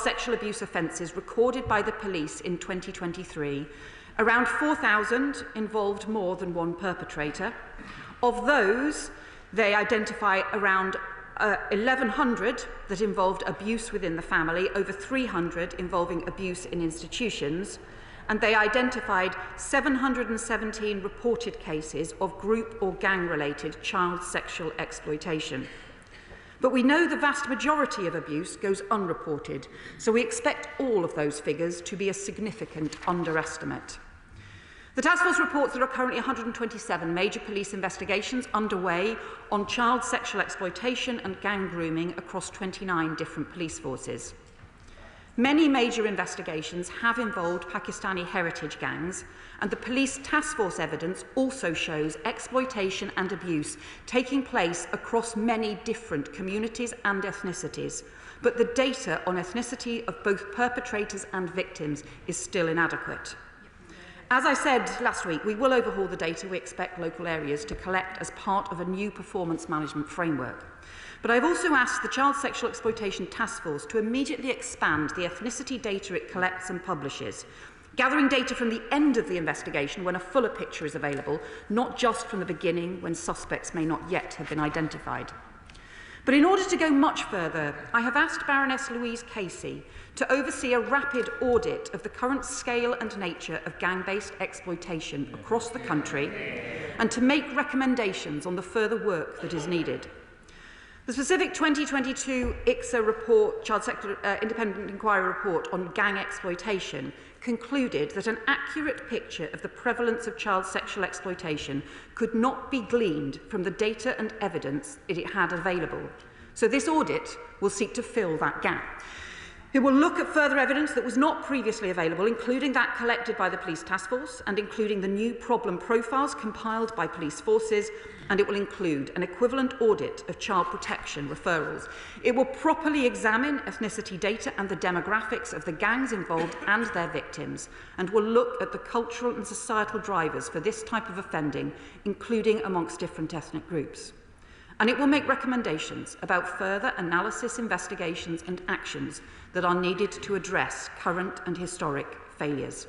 sexual abuse offences recorded by the police in 2023, around 4,000 involved more than one perpetrator. Of those, they identify around 1,100 that involved abuse within the family, over 300 involving abuse in institutions, and they identified 717 reported cases of group or gang-related child sexual exploitation. But we know the vast majority of abuse goes unreported, so we expect all of those figures to be a significant underestimate. The task force reports there are currently 127 major police investigations underway on child sexual exploitation and gang grooming across 29 different police forces. Many major investigations have involved Pakistani heritage gangs, and the police task force evidence also shows exploitation and abuse taking place across many different communities and ethnicities. But the data on ethnicity of both perpetrators and victims is still inadequate. As I said last week, we will overhaul the data we expect local areas to collect as part of a new performance management framework. But I've also asked the Child Sexual Exploitation Task Force to immediately expand the ethnicity data it collects and publishes, gathering data from the end of the investigation when a fuller picture is available, not just from the beginning when suspects may not yet have been identified. But in order to go much further, I have asked Baroness Louise Casey to oversee a rapid audit of the current scale and nature of gang-based exploitation across the country and to make recommendations on the further work that is needed. The specific 2022 ICSA report, Independent Inquiry Report on gang exploitation concluded that an accurate picture of the prevalence of child sexual exploitation could not be gleaned from the data and evidence that it had available. So this audit will seek to fill that gap. It will look at further evidence that was not previously available, including that collected by the Police Task Force and including the new problem profiles compiled by police forces, and it will include an equivalent audit of child protection referrals. It will properly examine ethnicity data and the demographics of the gangs involved and their victims, and will look at the cultural and societal drivers for this type of offending, including amongst different ethnic groups. And it will make recommendations about further analysis, investigations and actions that are needed to address current and historic failures.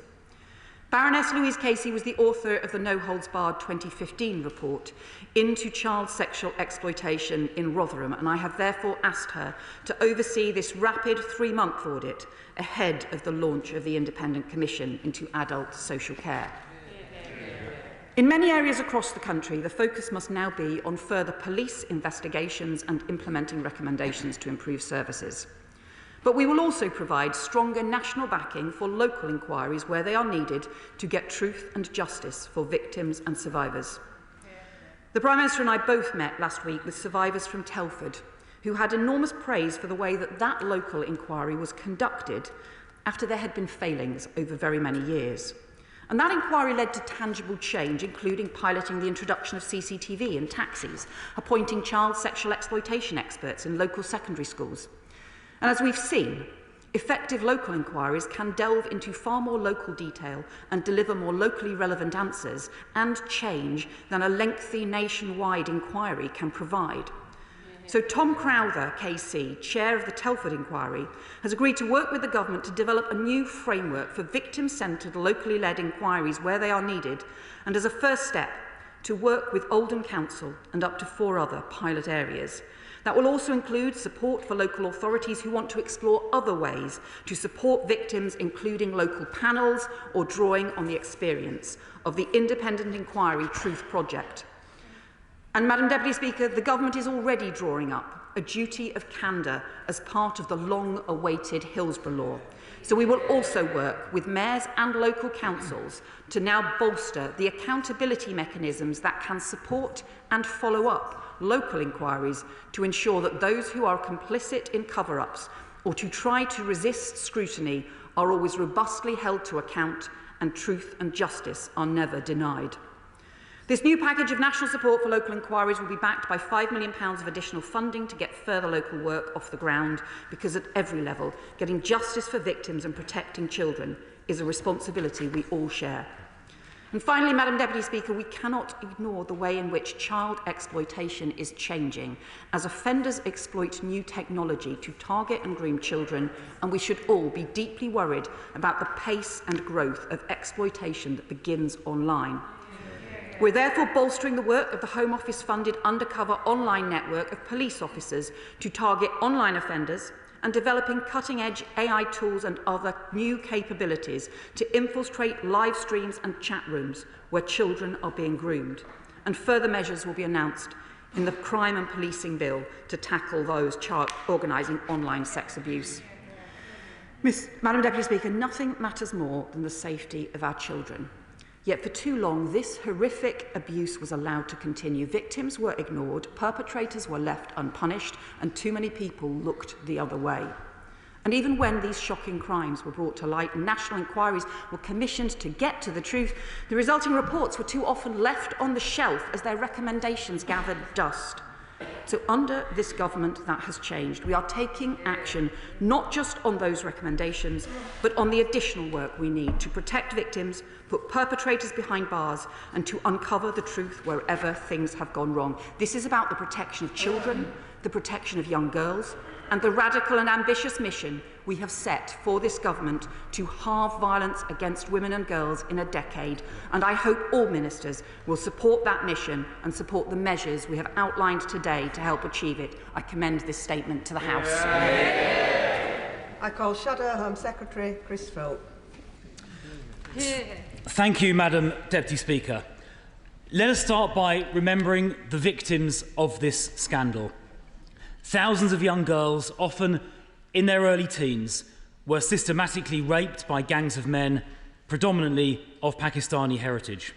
Baroness Louise Casey was the author of the No Holds Barred 2015 report into child sexual exploitation in Rotherham, and I have therefore asked her to oversee this rapid 3-month audit ahead of the launch of the Independent Commission into Adult Social Care. In many areas across the country, the focus must now be on further police investigations and implementing recommendations to improve services. But we will also provide stronger national backing for local inquiries where they are needed to get truth and justice for victims and survivors. The Prime Minister and I both met last week with survivors from Telford, who had enormous praise for the way that that local inquiry was conducted after there had been failings over very many years. And that inquiry led to tangible change, including piloting the introduction of CCTV in taxis, appointing child sexual exploitation experts in local secondary schools. And as we've seen, effective local inquiries can delve into far more local detail and deliver more locally relevant answers and change than a lengthy nationwide inquiry can provide. So Tom Crowther, KC, chair of the Telford inquiry, has agreed to work with the government to develop a new framework for victim-centred, locally led inquiries where they are needed, and as a first step, to work with Oldham Council and up to 4 other pilot areas. That will also include support for local authorities who want to explore other ways to support victims, including local panels or drawing on the experience of the Independent Inquiry Truth Project. And, Madam Deputy Speaker, the Government is already drawing up a duty of candour as part of the long-awaited Hillsborough Law. So we will also work with mayors and local councils to now bolster the accountability mechanisms that can support and follow up local inquiries to ensure that those who are complicit in cover-ups or to try to resist scrutiny are always robustly held to account and truth and justice are never denied. This new package of national support for local inquiries will be backed by £5 million of additional funding to get further local work off the ground, because at every level, getting justice for victims and protecting children is a responsibility we all share. And finally, Madam Deputy Speaker, we cannot ignore the way in which child exploitation is changing as offenders exploit new technology to target and groom children, and we should all be deeply worried about the pace and growth of exploitation that begins online. We're therefore bolstering the work of the Home Office-funded undercover online network of police officers to target online offenders and developing cutting-edge AI tools and other new capabilities to infiltrate live streams and chat rooms where children are being groomed. And further measures will be announced in the Crime and Policing Bill to tackle those organising online sex abuse. Madam Deputy Speaker, nothing matters more than the safety of our children. Yet for too long, this horrific abuse was allowed to continue. Victims were ignored, perpetrators were left unpunished, and too many people looked the other way. And even when these shocking crimes were brought to light and national inquiries were commissioned to get to the truth, the resulting reports were too often left on the shelf as their recommendations gathered dust. So under this government, that has changed. We are taking action not just on those recommendations, but on the additional work we need to protect victims, put perpetrators behind bars, and to uncover the truth wherever things have gone wrong. This is about the protection of children, the protection of young girls, and the radical and ambitious mission we have set for this government to halve violence against women and girls in a decade. And I hope all ministers will support that mission and support the measures we have outlined today to help achieve it. I commend this statement to the House. I call Shadow Home Secretary Chris Philp. Thank you, Madam Deputy Speaker. Let us start by remembering the victims of this scandal. Thousands of young girls, often in their early teens, were systematically raped by gangs of men, predominantly of Pakistani heritage.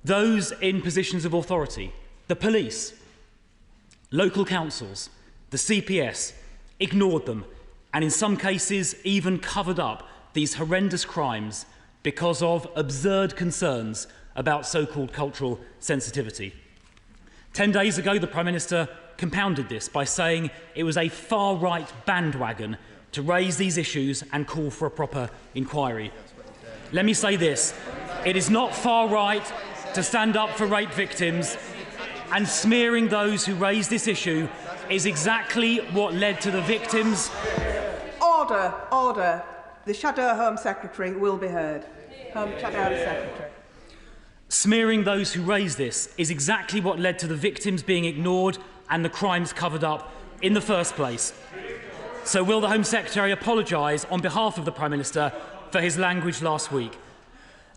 Those in positions of authority, the police, local councils, the CPS, ignored them, and in some cases even covered up these horrendous crimes because of absurd concerns about so-called cultural sensitivity. 10 days ago, the Prime Minister compounded this by saying it was a far-right bandwagon to raise these issues and call for a proper inquiry. Let me say this, it is not far-right to stand up for rape victims, and smearing those who raise this issue is exactly what led to the victims. Order, order. The Shadow Home Secretary will be heard. Shadow Home Secretary. Smearing those who raise this is exactly what led to the victims being ignored and the crimes covered up in the first place. So will the Home Secretary apologise on behalf of the Prime Minister for his language last week?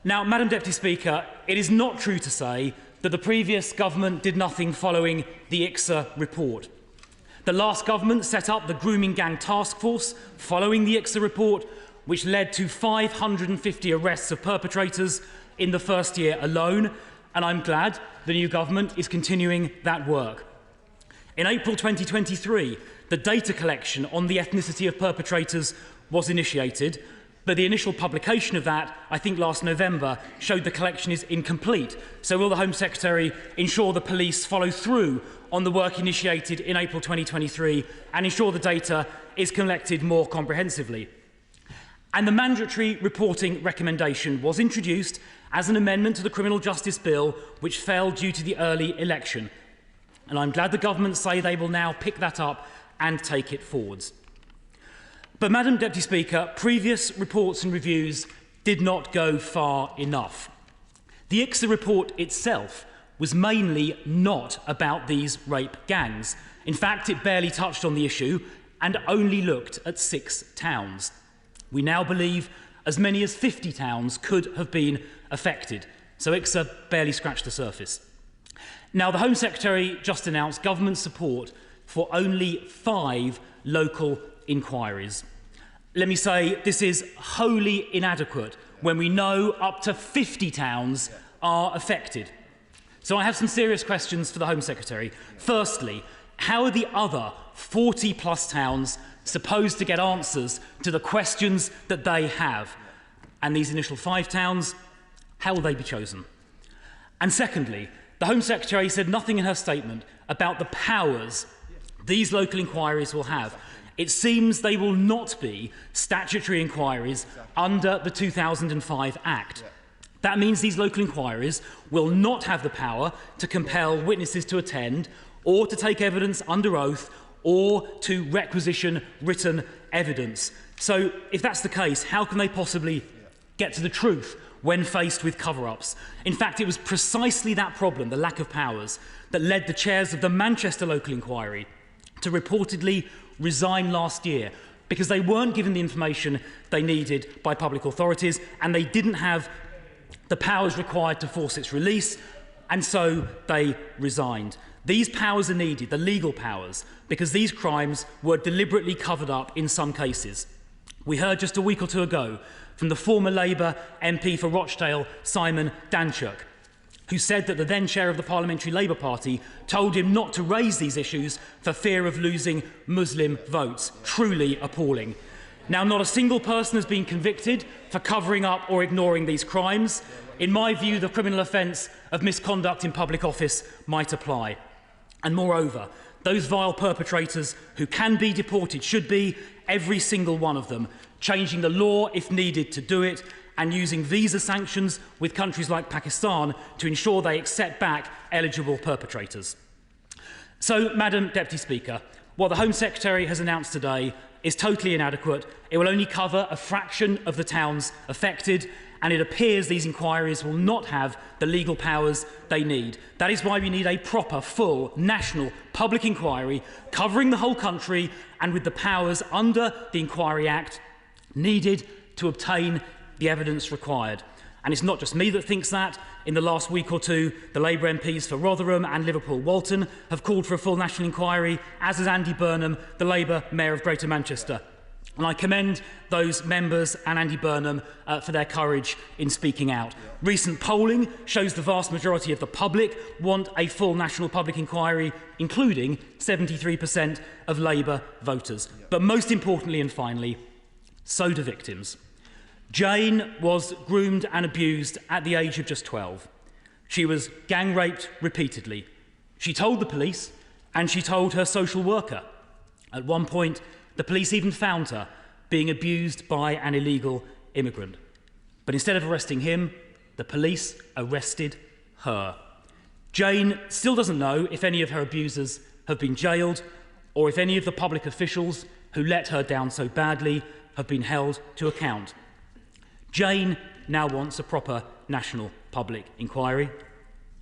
Now, Madam Deputy Speaker, it is not true to say that the previous government did nothing following the ICSA report. The last government set up the Grooming Gang Task Force following the ICSA report, which led to 550 arrests of perpetrators in the first year alone, and I'm glad the new government is continuing that work. In April 2023, the data collection on the ethnicity of perpetrators was initiated, but the initial publication of that, I think last November, showed the collection is incomplete. So will the Home Secretary ensure the police follow through on the work initiated in April 2023 and ensure the data is collected more comprehensively? And the mandatory reporting recommendation was introduced as an amendment to the Criminal Justice Bill, which fell due to the early election. And I'm glad the government say they will now pick that up and take it forwards. But, Madam Deputy Speaker, previous reports and reviews did not go far enough. The ICSA report itself was mainly not about these rape gangs. In fact, it barely touched on the issue and only looked at 6 towns. We now believe as many as 50 towns could have been affected, so ICSA barely scratched the surface. Now, the Home Secretary just announced government support for only 5 local inquiries. Let me say this is wholly inadequate when we know up to 50 towns are affected. So I have some serious questions for the Home Secretary. Firstly, how are the other 40+ towns supposed to get answers to the questions that they have? And these initial 5 towns, how will they be chosen? And secondly, the Home Secretary said nothing in her statement about the powers these local inquiries will have. It seems they will not be statutory inquiries under the 2005 Act. That means these local inquiries will not have the power to compel witnesses to attend or to take evidence under oath or to requisition written evidence. So if that's the case, how can they possibly get to the truth when faced with cover-ups? In fact, it was precisely that problem, the lack of powers, that led the chairs of the Manchester local inquiry to reportedly resign last year, because they weren't given the information they needed by public authorities and they didn't have the powers required to force its release, and so they resigned. These powers are needed, the legal powers, because these crimes were deliberately covered up in some cases. We heard just a week or two ago from the former Labour MP for Rochdale, Simon Danchuk, who said that the then chair of the Parliamentary Labour Party told him not to raise these issues for fear of losing Muslim votes. Truly appalling. Now, not a single person has been convicted for covering up or ignoring these crimes. In my view, the criminal offence of misconduct in public office might apply. And moreover, those vile perpetrators who can be deported should be, every single one of them, changing the law if needed to do it, and using visa sanctions with countries like Pakistan to ensure they accept back eligible perpetrators. So, Madam Deputy Speaker, what the Home Secretary has announced today is totally inadequate. It will only cover a fraction of the towns affected, and it appears these inquiries will not have the legal powers they need. That is why we need a proper, full, national public inquiry covering the whole country and with the powers under the Inquiry Act needed to obtain the evidence required. And it's not just me that thinks that. In the last week or two, the Labour MPs for Rotherham and Liverpool-Walton have called for a full national inquiry, as has Andy Burnham, the Labour Mayor of Greater Manchester. And I commend those members and Andy Burnham for their courage in speaking out. Recent polling shows the vast majority of the public want a full national public inquiry, including 73% of Labour voters. But most importantly and finally, so do victims. Jane was groomed and abused at the age of just 12. She was gang raped repeatedly. She told the police and she told her social worker. At one point, the police even found her being abused by an illegal immigrant. But instead of arresting him, the police arrested her. Jane still doesn't know if any of her abusers have been jailed or if any of the public officials who let her down so badly have been held to account. Jane now wants a proper national public inquiry.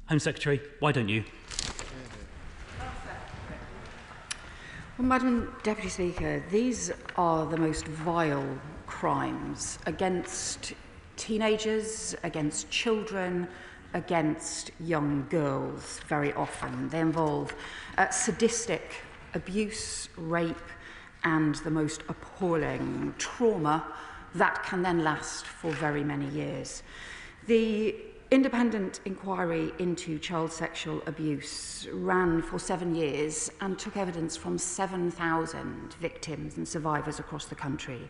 Home Secretary, why don't you? Well, Madam Deputy Speaker, these are the most vile crimes against teenagers, against children, against young girls very often. They involve sadistic abuse, rape, and the most appalling trauma that can then last for very many years. The independent inquiry into child sexual abuse ran for 7 years and took evidence from 7,000 victims and survivors across the country.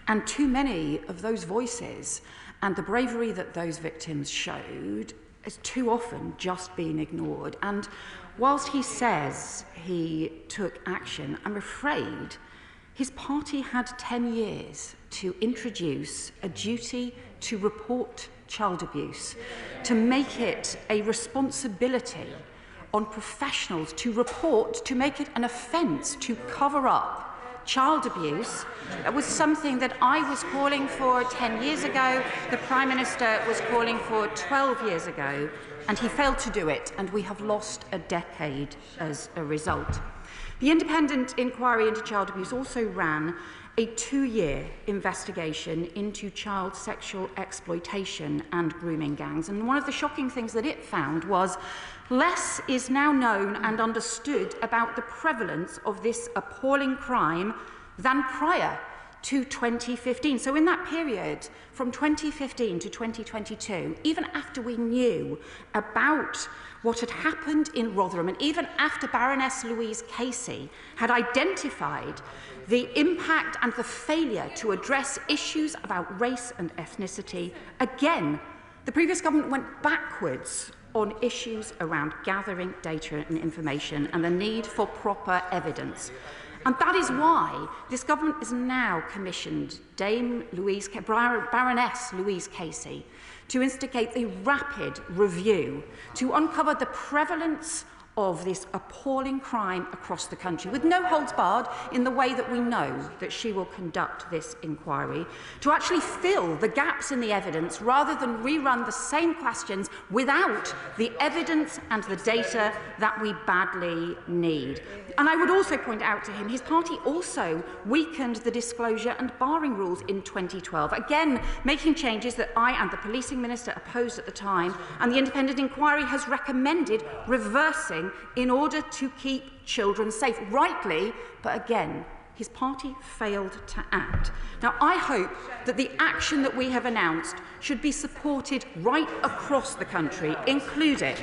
And too many of those voices and the bravery that those victims showed has too often just been ignored. And whilst he says he took action, I'm afraid his party had 10 years to introduce a duty to report child abuse, to make it a responsibility on professionals to report, to make it an offence to cover up child abuse. That was something that I was calling for 10 years ago, the Prime Minister was calling for 12 years ago, and he failed to do it, and we have lost a decade as a result. The independent inquiry into child abuse also ran a 2-year investigation into child sexual exploitation and grooming gangs. And one of the shocking things that it found was less is now known and understood about the prevalence of this appalling crime than prior to 2015. So in that period, from 2015 to 2022, even after we knew about what had happened in Rotherham, and even after Baroness Louise Casey had identified the impact and the failure to address issues about race and ethnicity, again, the previous government went backwards on issues around gathering data and information and the need for proper evidence. And that is why this government has now commissioned Baroness Louise Casey to instigate a rapid review to uncover the prevalence of this appalling crime across the country, with no holds barred in the way that we know that she will conduct this inquiry, to actually fill the gaps in the evidence rather than rerun the same questions without the evidence and the data that we badly need. And I would also point out to him, his party also weakened the disclosure and barring rules in 2012, again making changes that I and the policing minister opposed at the time, and the independent inquiry has recommended reversing in order to keep children safe. Rightly, but again, his party failed to act. Now, I hope that the action that we have announced should be supported right across the country, including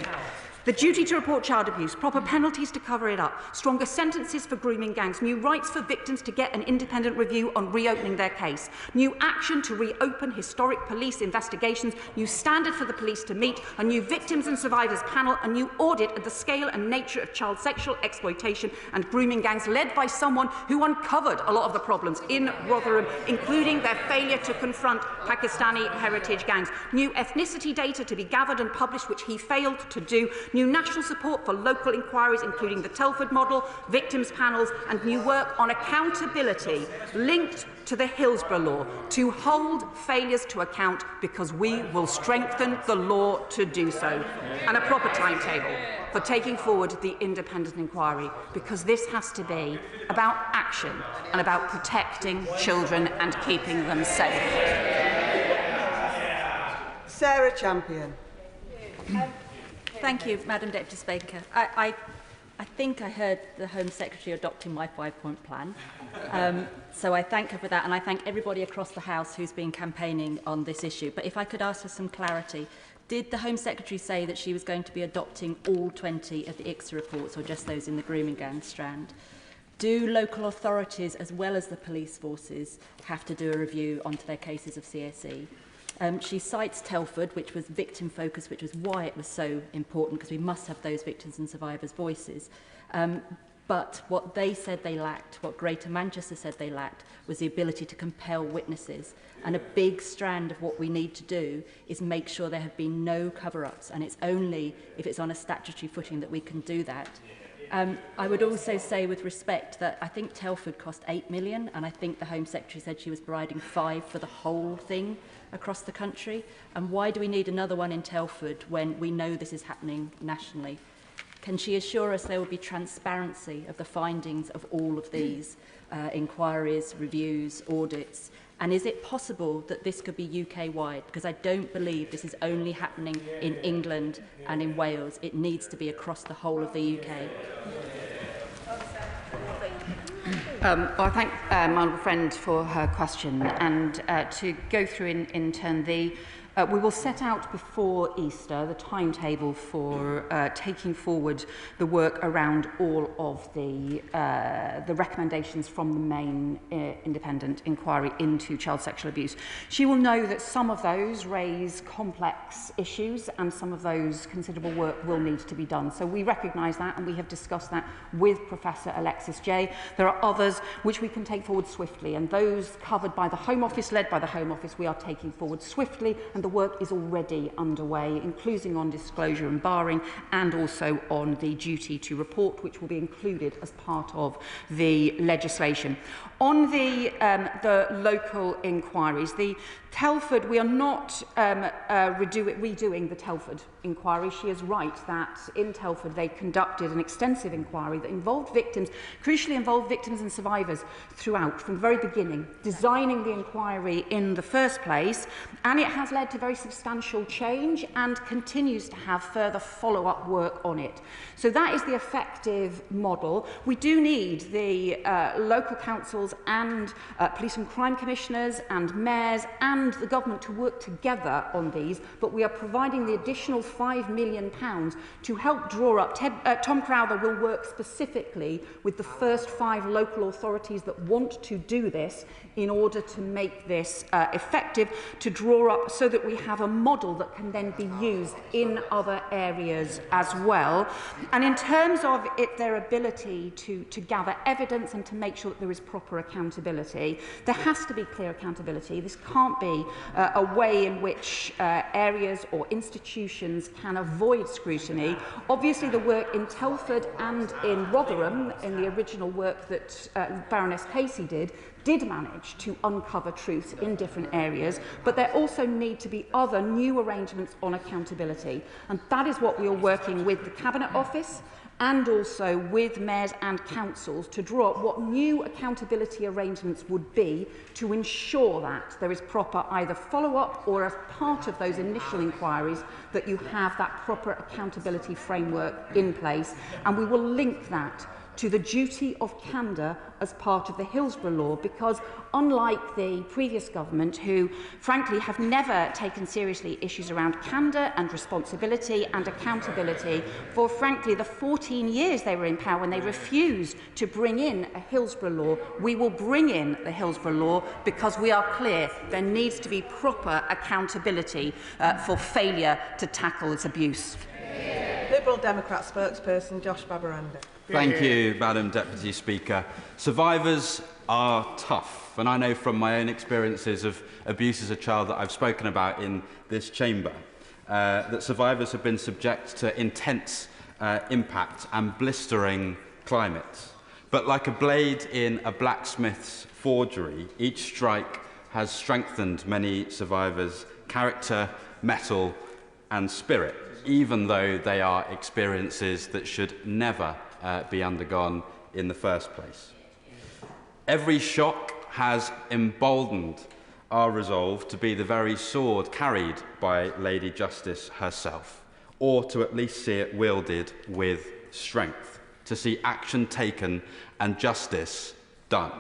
the duty to report child abuse, proper penalties to cover it up, stronger sentences for grooming gangs, new rights for victims to get an independent review on reopening their case, new action to reopen historic police investigations, new standard for the police to meet, a new victims and survivors panel, a new audit of the scale and nature of child sexual exploitation and grooming gangs, led by someone who uncovered a lot of the problems in Rotherham, including their failure to confront Pakistani heritage gangs, new ethnicity data to be gathered and published, which he failed to do, new national support for local inquiries, including the Telford model, victims panels, and new work on accountability linked to the Hillsborough law to hold failures to account, because we will strengthen the law to do so, and a proper timetable for taking forward the independent inquiry, because this has to be about action and about protecting children and keeping them safe. Sarah Champion. Thank you, Madam Deputy Speaker. I think I heard the Home Secretary adopting my 5-point plan. So I thank her for that, and I thank everybody across the House who's been campaigning on this issue. But if I could ask for some clarity, did the Home Secretary say that she was going to be adopting all 20 of the ICSA reports, or just those in the grooming gang strand? Do local authorities, as well as the police forces, have to do a review onto their cases of CSE? She cites Telford, which was victim-focused, which was why it was so important, because we must have those victims and survivors' voices. But what they said they lacked, what Greater Manchester said they lacked, was the ability to compel witnesses. And a big strand of what we need to do is make sure there have been no cover-ups, and it's only if it's on a statutory footing that we can do that. I would also say, with respect, that I think Telford cost £8 million, and I think the Home Secretary said she was providing £5 million for the whole thing across the country. And why do we need another one in Telford when we know this is happening nationally? Can she assure us there will be transparency of the findings of all of these inquiries, reviews, audits? And is it possible that this could be UK-wide? Because I don't believe this is only happening in England and in Wales. It needs to be across the whole of the UK. Well, I thank my honourable friend for her question, and to go through in turn we will set out before Easter the timetable for taking forward the work around all of the recommendations from the main independent inquiry into child sexual abuse. She will know that some of those raise complex issues, and some of those considerable work will need to be done. So we recognise that, and we have discussed that with Professor Alexis Jay. There are others which we can take forward swiftly, and those covered by the Home Office, led by the Home Office, we are taking forward swiftly, and the work is already underway, including on disclosure and barring, and also on the duty to report, which will be included as part of the legislation. On the local inquiries, the Telford, we are not redoing the Telford inquiry. She is right that in Telford they conducted an extensive inquiry that involved victims, crucially involved victims and survivors throughout, from the very beginning, designing the inquiry in the first place, and it has led to very substantial change and continues to have further follow-up work on it. So that is the effective model. We do need the local councils and police and crime commissioners and mayors and the government to work together on these, but we are providing the additional £5 million to help draw up. Tom Crowther will work specifically with the first 5 local authorities that want to do this in order to make this effective, to draw up so that that we have a model that can then be used in other areas as well. And in terms of their ability to gather evidence and to make sure that there is proper accountability, there has to be clear accountability. This can't be a way in which areas or institutions can avoid scrutiny. Obviously, the work in Telford and in Rotherham, in the original work that Baroness Casey did manage to uncover truth in different areas, but there also need to be other new arrangements on accountability. And that is what we are working with the Cabinet Office and also with mayors and councils to draw up what new accountability arrangements would be to ensure that there is proper either follow-up or as part of those initial inquiries that you have that proper accountability framework in place. And we will link that to the duty of candour as part of the Hillsborough law, because unlike the previous government, who frankly have never taken seriously issues around candour and responsibility and accountability for frankly the 14 years they were in power when they refused to bring in a Hillsborough law, we will bring in the Hillsborough law because we are clear there needs to be proper accountability for failure to tackle this abuse. Liberal Democrat spokesperson Josh Babaranda. Thank you, Madam Deputy Speaker. Survivors are tough, and I know from my own experiences of abuse as a child that I've spoken about in this chamber, that survivors have been subject to intense impact and blistering climates. But like a blade in a blacksmith's forgery, each strike has strengthened many survivors' character, mettle and spirit, even though they are experiences that should never be undergone in the first place. Every shock has emboldened our resolve to be the very sword carried by Lady Justice herself, or to at least see it wielded with strength, to see action taken and justice done.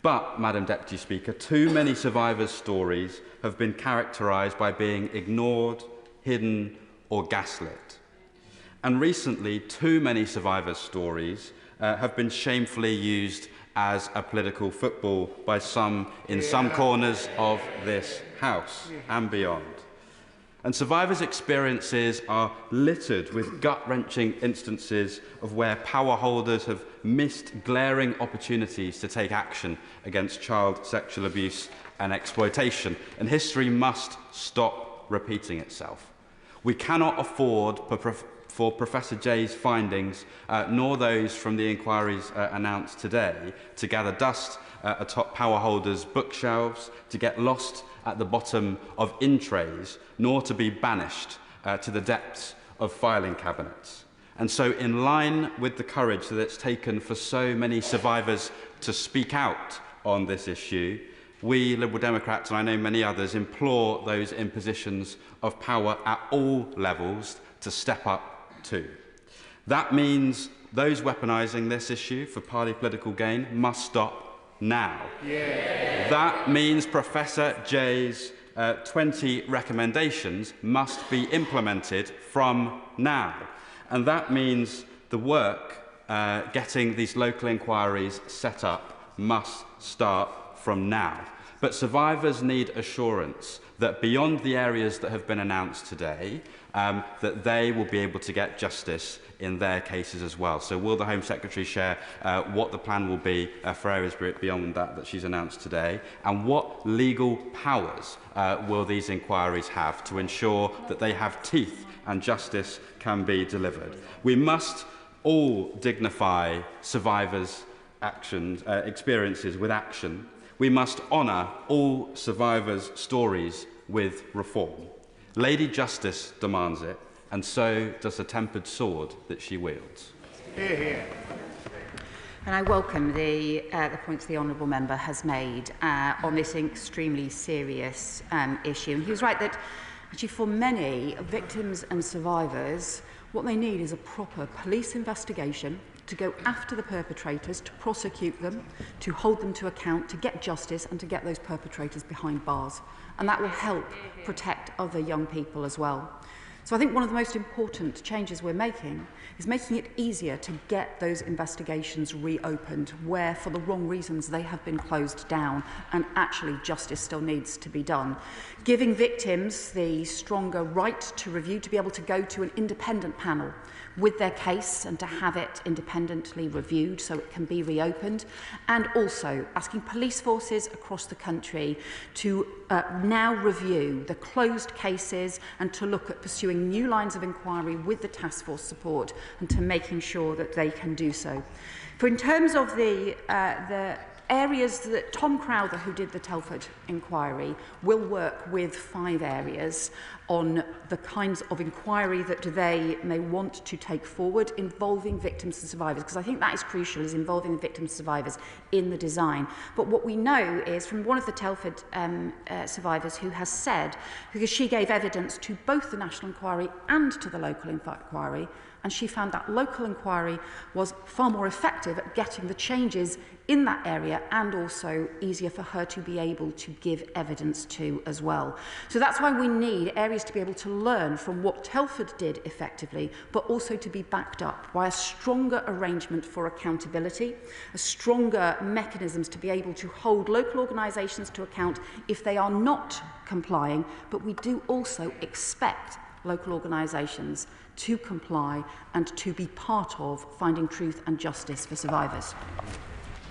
But, Madam Deputy Speaker, too many survivors' stories have been characterised by being ignored, hidden or gaslit. And recently, too many survivors' stories have been shamefully used as a political football by some in some corners of this House and beyond. And survivors' experiences are littered with gut-wrenching instances of where power holders have missed glaring opportunities to take action against child sexual abuse and exploitation. And history must stop repeating itself. We cannot afford for Professor Jay's findings, nor those from the inquiries announced today, to gather dust atop power holders' bookshelves, to get lost at the bottom of in-trays, nor to be banished to the depths of filing cabinets. And so, in line with the courage that it's taken for so many survivors to speak out on this issue, we Liberal Democrats, and I know many others, implore those in positions of power at all levels to step up too. That means those weaponising this issue for party political gain must stop now. Yeah. That means Professor Jay's 20 recommendations must be implemented from now. And that means the work getting these local inquiries set up must start from now. But survivors need assurance that beyond the areas that have been announced today, that they will be able to get justice in their cases as well. So will the Home Secretary share what the plan will be for areas beyond that she's announced today, and what legal powers will these inquiries have to ensure that they have teeth and justice can be delivered? We must all dignify survivors' experiences with action. We must honour all survivors' stories with reform. Lady Justice demands it, and so does the tempered sword that she wields. Hear, hear. And I welcome the points the honourable member has made on this extremely serious issue. And he was right that actually for many victims and survivors, what they need is a proper police investigation to go after the perpetrators, to prosecute them, to hold them to account, to get justice and to get those perpetrators behind bars. And that will help protect other young people as well. So I think one of the most important changes we're making is making it easier to get those investigations reopened where, for the wrong reasons, they have been closed down and actually justice still needs to be done. Giving victims the stronger right to review, to be able to go to an independent panel with their case and to have it independently reviewed so it can be reopened, and also asking police forces across the country to now review the closed cases and to look at pursuing new lines of inquiry with the task force support and to making sure that they can do so. For in terms of the areas that Tom Crowther, who did the Telford inquiry, will work with 5 areas on the kinds of inquiry that they may want to take forward involving victims and survivors, because I think that is crucial, is involving the victims and survivors in the design. But what we know is from one of the Telford survivors who has said, because she gave evidence to both the national inquiry and to the local inquiry, and she found that local inquiry was far more effective at getting the changes in that area and also easier for her to be able to give evidence to as well. So that's why we need areas to be able to learn from what Telford did effectively, but also to be backed up by a stronger arrangement for accountability, a stronger mechanisms to be able to hold local organisations to account if they are not complying, but we do also expect local organisations to comply and to be part of finding truth and justice for survivors.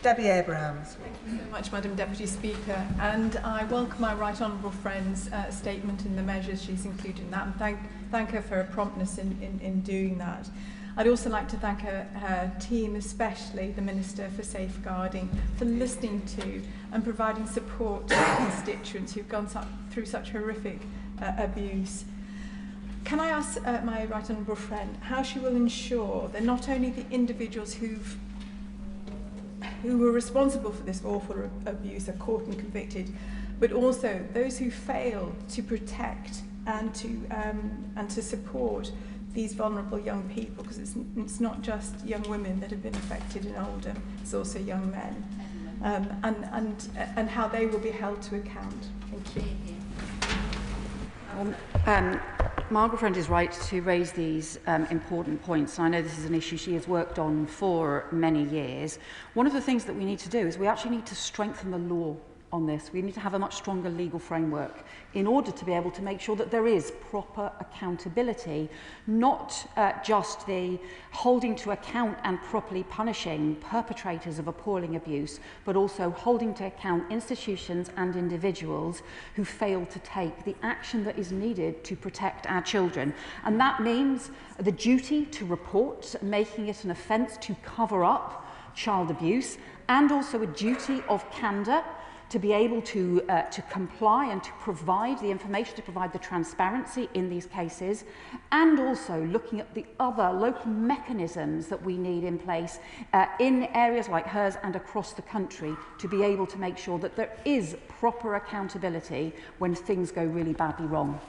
Debbie Abrahams. Thank you very much, Madam Deputy Speaker, and I welcome my right honourable friend's statement and the measures she's included in that, and thank her for her promptness in doing that. I'd also like to thank her team, especially the Minister for Safeguarding, for listening to and providing support to constituents who've gone through such horrific abuse. Can I ask my right honourable friend how she will ensure that not only the individuals who were responsible for this awful abuse are caught and convicted, but also those who fail to protect and to support these vulnerable young people, because it's not just young women that have been affected in Oldham, it's also young men, and how they will be held to account. Thank you. Margaret Friend is right to raise these important points. I know this is an issue she has worked on for many years. One of the things that we need to do is we actually need to strengthen the law on this. We need to have a much stronger legal framework in order to be able to make sure that there is proper accountability, not just the holding to account and properly punishing perpetrators of appalling abuse, but also holding to account institutions and individuals who fail to take the action that is needed to protect our children. And that means the duty to report, making it an offence to cover up child abuse, and also a duty of candour to be able to comply and to provide the information, to provide the transparency in these cases, and also looking at the other local mechanisms that we need in place in areas like hers and across the country to be able to make sure that there is proper accountability when things go really badly wrong.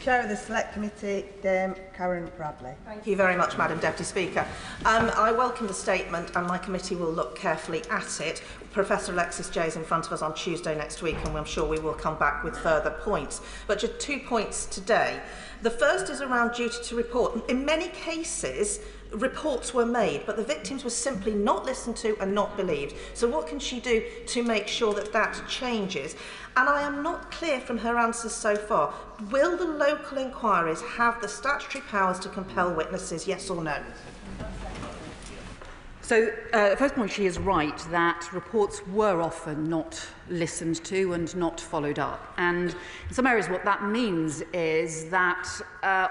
Chair of the Select Committee, Dame Karen Bradley. Thank you very much, Madam Deputy Speaker. I welcome the statement and my committee will look carefully at it. Professor Alexis Jay is in front of us on Tuesday next week and I'm sure we will come back with further points. But just 2 points today. The first is around duty to report. In many cases, reports were made, but the victims were simply not listened to and not believed. So what can she do to make sure that that changes? And I am not clear from her answers so far. Will the local inquiries have the statutory powers to compel witnesses, yes or no? So, the first point, she is right that reports were often not listened to and not followed up. And in some areas what that means is that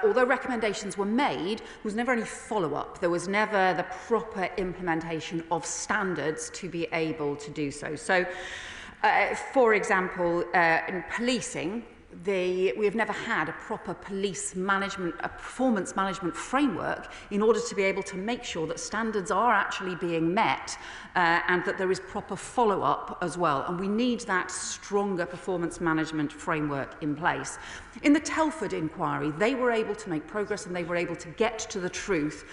although recommendations were made, there was never any follow-up. There was never the proper implementation of standards to be able to do so. So, for example, in policing, we have never had a proper police management, a performance management framework in order to be able to make sure that standards are actually being met and that there is proper follow-up as well. And we need that stronger performance management framework in place. In the Telford inquiry, they were able to make progress and they were able to get to the truth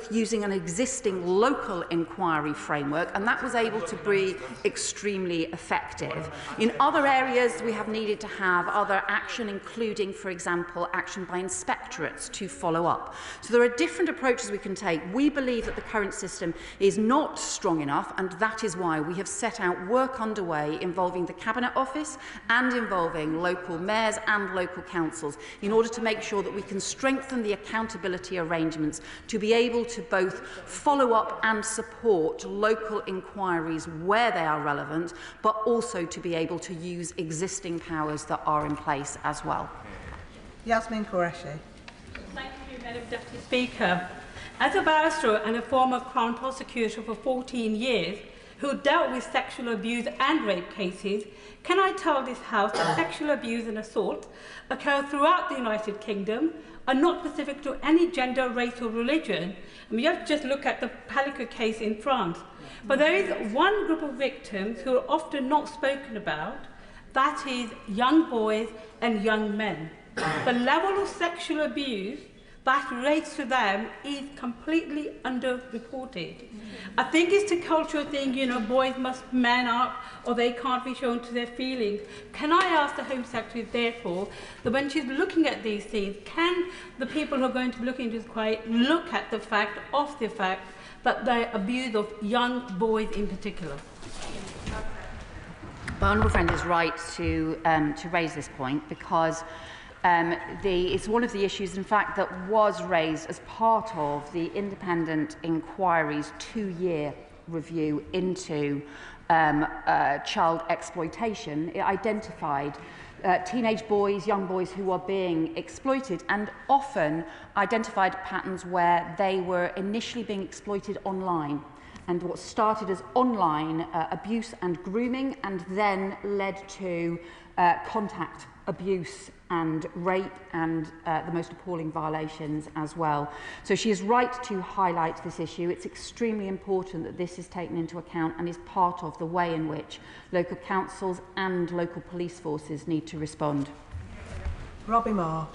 using an existing local inquiry framework, and that was able to be extremely effective. In other areas, we have needed to have have other action, including, for example, action by inspectorates to follow up. So there are different approaches we can take. We believe that the current system is not strong enough, and that is why we have set out work underway involving the Cabinet Office and involving local mayors and local councils in order to make sure that we can strengthen the accountability arrangements to be able to both follow up and support local inquiries where they are relevant, but also to be able to use existing powers that are in place as well. Yasmin Qureshi. Thank you, Madam Deputy Speaker. As a barrister and a former Crown prosecutor for 14 years, who dealt with sexual abuse and rape cases, can I tell this House that sexual abuse and assault occur throughout the United Kingdom, are not specific to any gender, race or religion. I mean, you have to just look at the Palico case in France. But there is one group of victims who are often not spoken about, that is young boys and young men. The level of sexual abuse that relates to them is completely underreported. I think it's a cultural thing, you know, boys must man up or they can't be shown to their feelings. Can I ask the Home Secretary, therefore, that when she's looking at these things, can the people who are going to be looking into this inquiry look at the fact that the abuse of young boys in particular? My honourable friend is right to raise this point because it's one of the issues, in fact, that was raised as part of the independent inquiry's 2-year review into child exploitation. It identified teenage boys, young boys who are being exploited, and often identified patterns where they were initially being exploited online. And what started as online abuse and grooming and then led to contact abuse and rape and the most appalling violations as well. So she is right to highlight this issue. It's extremely important that this is taken into account and is part of the way in which local councils and local police forces need to respond. Robbie Moore.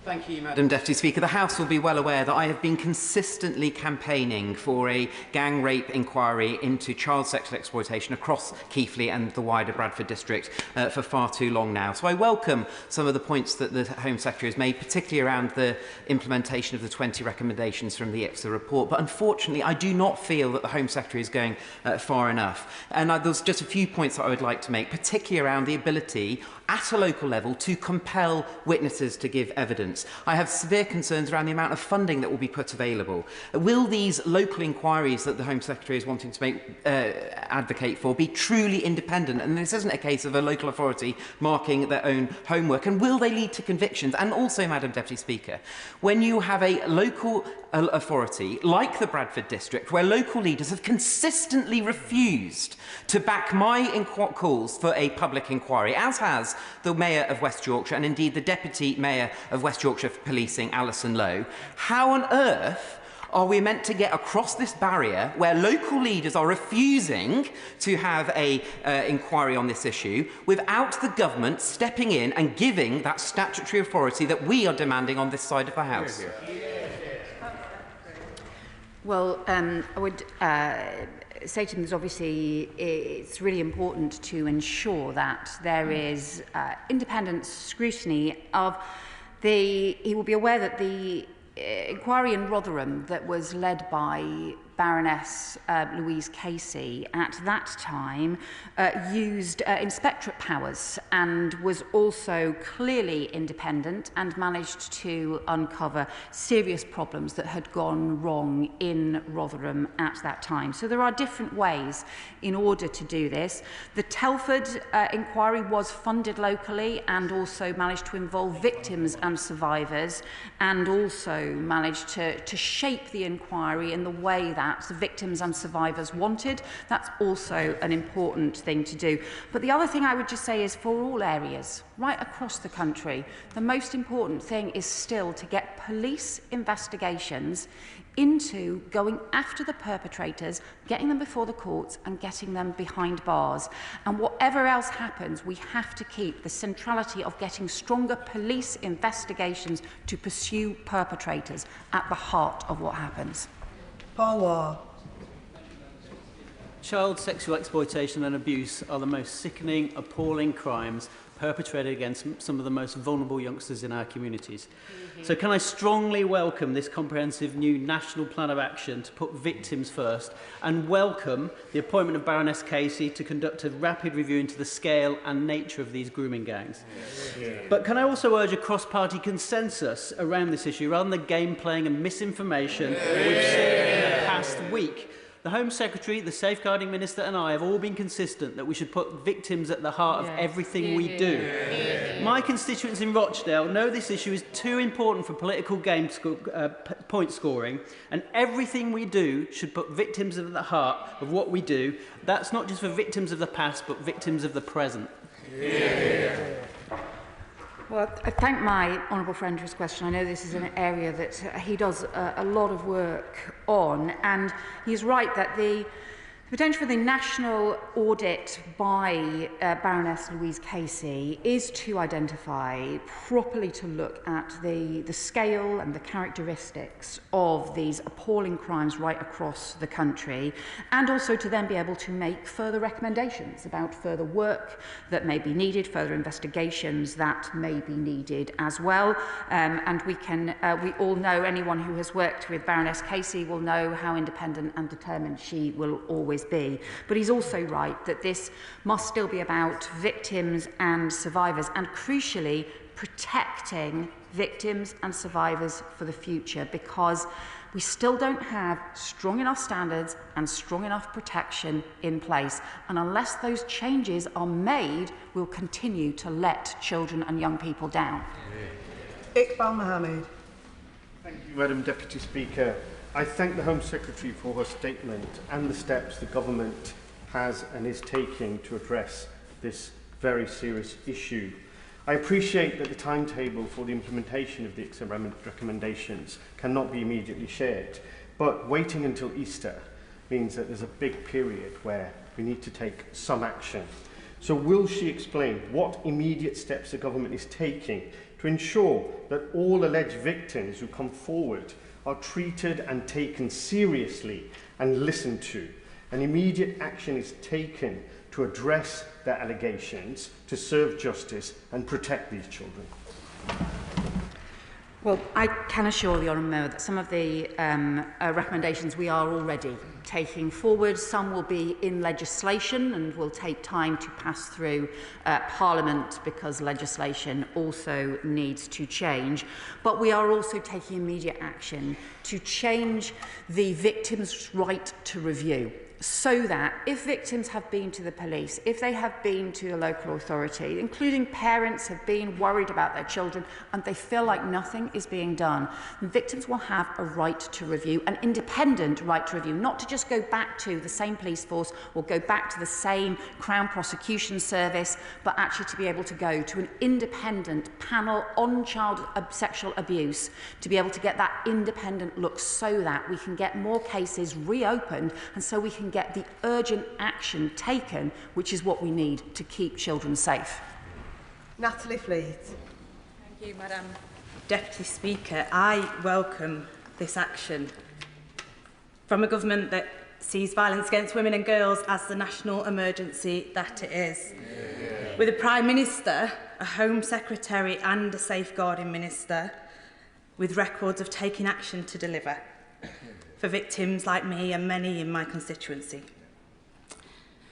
Thank you, Madam Deputy Speaker. The House will be well aware that I have been consistently campaigning for a gang rape inquiry into child sexual exploitation across Keighley and the wider Bradford district for far too long now. So I welcome some of the points that the Home Secretary has made, particularly around the implementation of the 20 recommendations from the IPSA report. But unfortunately, I do not feel that the Home Secretary is going far enough. And there's just a few points that I would like to make, particularly around the ability at a local level to compel witnesses to give evidence. I have severe concerns around the amount of funding that will be put available. Will these local inquiries that the Home Secretary is wanting to advocate for be truly independent? And this isn't a case of a local authority marking their own homework. And will they lead to convictions? And also, Madam Deputy Speaker, when you have a local authority like the Bradford district, where local leaders have consistently refused to back my calls for a public inquiry, as has the Mayor of West Yorkshire and indeed the Deputy Mayor of West Yorkshire for Policing, Alison Lowe, how on earth are we meant to get across this barrier where local leaders are refusing to have an inquiry on this issue without the government stepping in and giving that statutory authority that we are demanding on this side of the House? Well, I would say to them that obviously it's really important to ensure that there is independent scrutiny of the... He will be aware that the inquiry in Rotherham that was led by Baroness Louise Casey at that time used inspectorate powers and was also clearly independent and managed to uncover serious problems that had gone wrong in Rotherham at that time. So there are different ways in order to do this. The Telford inquiry was funded locally and also managed to involve victims and survivors, and also managed to shape the inquiry in the way that the victims and survivors wanted. That's also an important thing to do. But the other thing I would just say is, for all areas, right across the country, the most important thing is still to get police investigations into going after the perpetrators, getting them before the courts and getting them behind bars. And whatever else happens, we have to keep the centrality of getting stronger police investigations to pursue perpetrators at the heart of what happens. Paul Waugh. Child sexual exploitation and abuse are the most sickening, appalling crimes perpetrated against some of the most vulnerable youngsters in our communities. So can I strongly welcome this comprehensive new national plan of action to put victims first, and welcome the appointment of Baroness Casey to conduct a rapid review into the scale and nature of these grooming gangs. But can I also urge a cross-party consensus around this issue rather than the game playing and misinformation we've seen in the past week? The Home Secretary, the Safeguarding Minister and I have all been consistent that we should put victims at the heart of everything we do. My constituents in Rochdale know this issue is too important for political game point scoring, and everything we do should put victims at the heart of what we do. That's not just for victims of the past, but victims of the present. Well, I thank my honourable friend for his question. I know this is an area that he does a lot of work on, and he's right that the potential for the national audit by Baroness Louise Casey is to identify, properly to look at the scale and the characteristics of these appalling crimes right across the country, and also to then be able to make further recommendations about further work that may be needed, further investigations that may be needed as well. And we all know, anyone who has worked with Baroness Casey will know how independent and determined she will always be. But he's also right that this must still be about victims and survivors, and crucially protecting victims and survivors for the future, because we still don't have strong enough standards and strong enough protection in place. And unless those changes are made, we'll continue to let children and young people down. Iqbal Mohammed. Thank you, Madam Deputy Speaker. I thank the Home Secretary for her statement and the steps the government has and is taking to address this very serious issue. I appreciate that the timetable for the implementation of the ICSA recommendations cannot be immediately shared, but waiting until Easter means that there's a big period where we need to take some action. So will she explain what immediate steps the government is taking to ensure that all alleged victims who come forward are treated and taken seriously and listened to, and immediate action is taken to address their allegations, to serve justice and protect these children? Well, I can assure the Honourable Member that some of the recommendations we are already taking forward. Some will be in legislation and will take time to pass through Parliament, because legislation also needs to change. But we are also taking immediate action to change the victim's right to review, so that if victims have been to the police, if they have been to a local authority, including parents have been worried about their children and they feel like nothing is being done, victims will have a right to review, an independent right to review, not to just go back to the same police force or go back to the same Crown Prosecution Service, but actually to be able to go to an independent panel on child sexual abuse, to be able to get that independent look, so that we can get more cases reopened and so we can get the urgent action taken, which is what we need to keep children safe. Natalie Fleet. Thank you, Madam Deputy Speaker. I welcome this action from a government that sees violence against women and girls as the national emergency that it is. With a Prime Minister, a Home Secretary and a Safeguarding Minister with records of taking action to deliver for victims like me and many in my constituency.